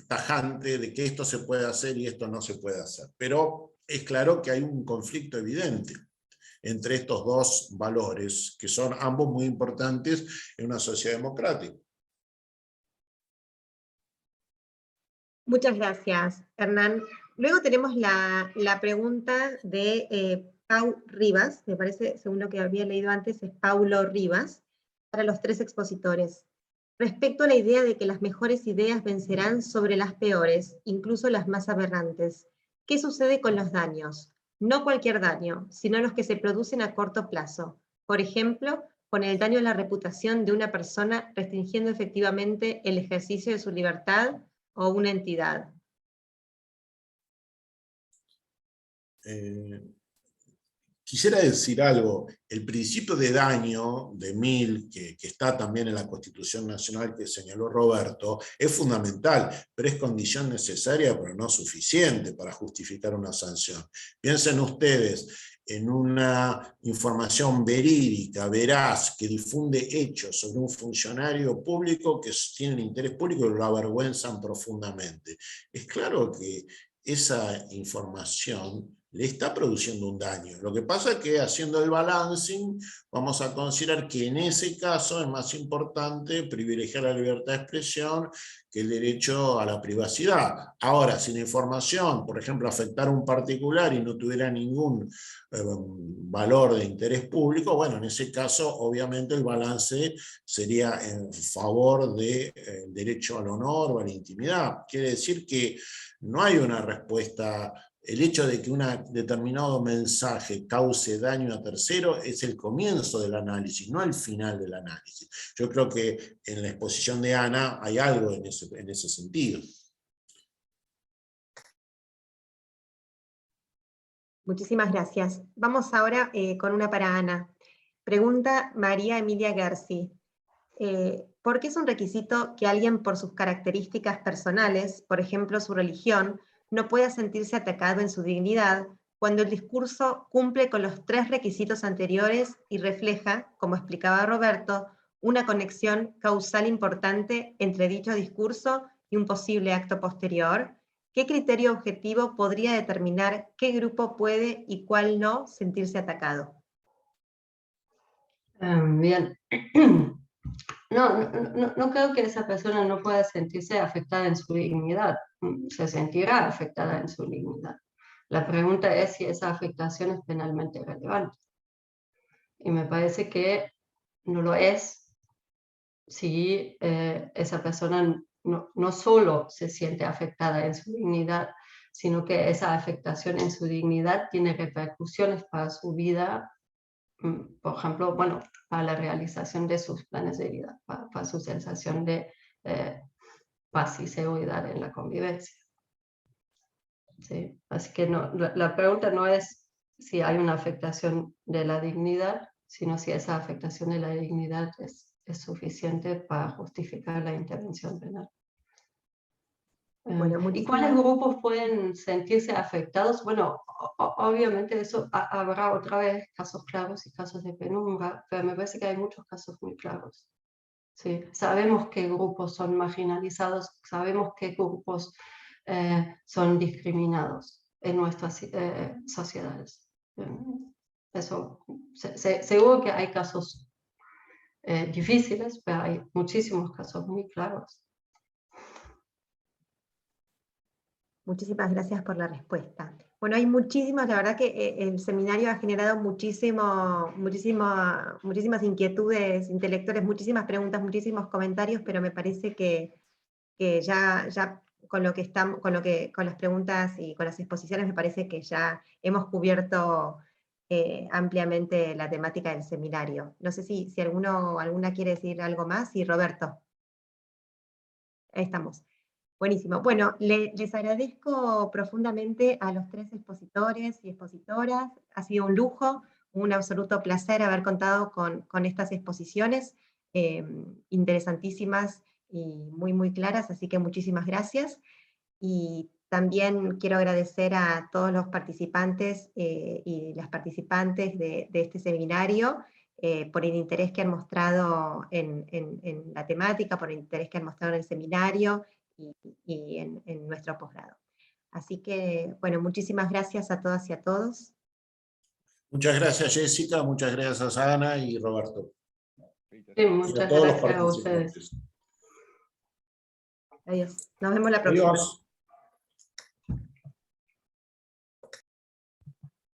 tajante de que esto se puede hacer y esto no se puede hacer. Pero es claro que hay un conflicto evidente entre estos dos valores, que son ambos muy importantes en una sociedad democrática. Muchas gracias, Hernán. Luego tenemos la pregunta de Pau Rivas, me parece, según lo que había leído antes, es Paulo Rivas, para los tres expositores. Respecto a la idea de que las mejores ideas vencerán sobre las peores, incluso las más aberrantes, ¿qué sucede con los daños? No cualquier daño, sino los que se producen a corto plazo. Por ejemplo, con el daño a la reputación de una persona restringiendo efectivamente el ejercicio de su libertad o una entidad. Quisiera decir algo. El principio de daño de Mill, que está también en la Constitución Nacional que señaló Roberto, es fundamental, pero es condición necesaria, pero no suficiente para justificar una sanción. Piensen ustedes en una información verídica, veraz, que difunde hechos sobre un funcionario público que tiene interés público y lo avergüenzan profundamente. Es claro que esa información le está produciendo un daño. Lo que pasa es que haciendo el balancing vamos a considerar que en ese caso es más importante privilegiar la libertad de expresión que el derecho a la privacidad. Ahora, si la información, por ejemplo, afectara a un particular y no tuviera ningún valor de interés público, bueno, en ese caso obviamente el balance sería en favor del derecho al honor o a la intimidad. Quiere decir que no hay una respuesta. El hecho de que un determinado mensaje cause daño a tercero es el comienzo del análisis, no el final del análisis. Yo creo que en la exposición de Ana hay algo en ese sentido. Muchísimas gracias. Vamos ahora con una para Ana. Pregunta María Emilia Gersi. ¿Por qué es un requisito que alguien por sus características personales, por ejemplo su religión, no pueda sentirse atacado en su dignidad cuando el discurso cumple con los tres requisitos anteriores y refleja, como explicaba Roberto, una conexión causal importante entre dicho discurso y un posible acto posterior, ¿qué criterio objetivo podría determinar qué grupo puede y cuál no sentirse atacado? Bien. No creo que esa persona no pueda sentirse afectada en su dignidad. Se sentirá afectada en su dignidad. La pregunta es si esa afectación es penalmente relevante. Y me parece que no lo es si esa persona no solo se siente afectada en su dignidad, sino que esa afectación en su dignidad tiene repercusiones para su vida, por ejemplo, bueno, para la realización de sus planes de vida, para su sensación de paz y seguridad en la convivencia. ¿Sí? Así que la pregunta no es si hay una afectación de la dignidad, sino si esa afectación de la dignidad es suficiente para justificar la intervención penal. Bueno, ¿Y cuáles grupos pueden sentirse afectados? Bueno, obviamente eso habrá otra vez casos claros y casos de penumbra, pero me parece que hay muchos casos muy claros. Sí, sabemos qué grupos son marginalizados, sabemos qué grupos son discriminados en nuestras sociedades. Eso, seguro que hay casos difíciles, pero hay muchísimos casos muy claros. Muchísimas gracias por la respuesta. Bueno, hay muchísimas, la verdad que el seminario ha generado muchísimas inquietudes intelectuales, muchísimas preguntas, muchísimos comentarios, pero me parece que ya con lo que estamos, con las preguntas y con las exposiciones, me parece que ya hemos cubierto ampliamente la temática del seminario. No sé si alguna quiere decir algo más, y Roberto. Ahí estamos. Buenísimo. Bueno, les agradezco profundamente a los 3 expositores y expositoras. Ha sido un lujo, un absoluto placer haber contado con estas exposiciones interesantísimas y muy, muy claras, así que muchísimas gracias. Y también quiero agradecer a todos los participantes y las participantes de este seminario por el interés que han mostrado en la temática, por el interés que han mostrado en el seminario y en nuestro posgrado. Así que, bueno, muchísimas gracias a todas y a todos. Muchas gracias, Jessica, muchas gracias a Ana y Roberto. Sí, muchas gracias a ustedes. Adiós. Nos vemos la próxima. Adiós.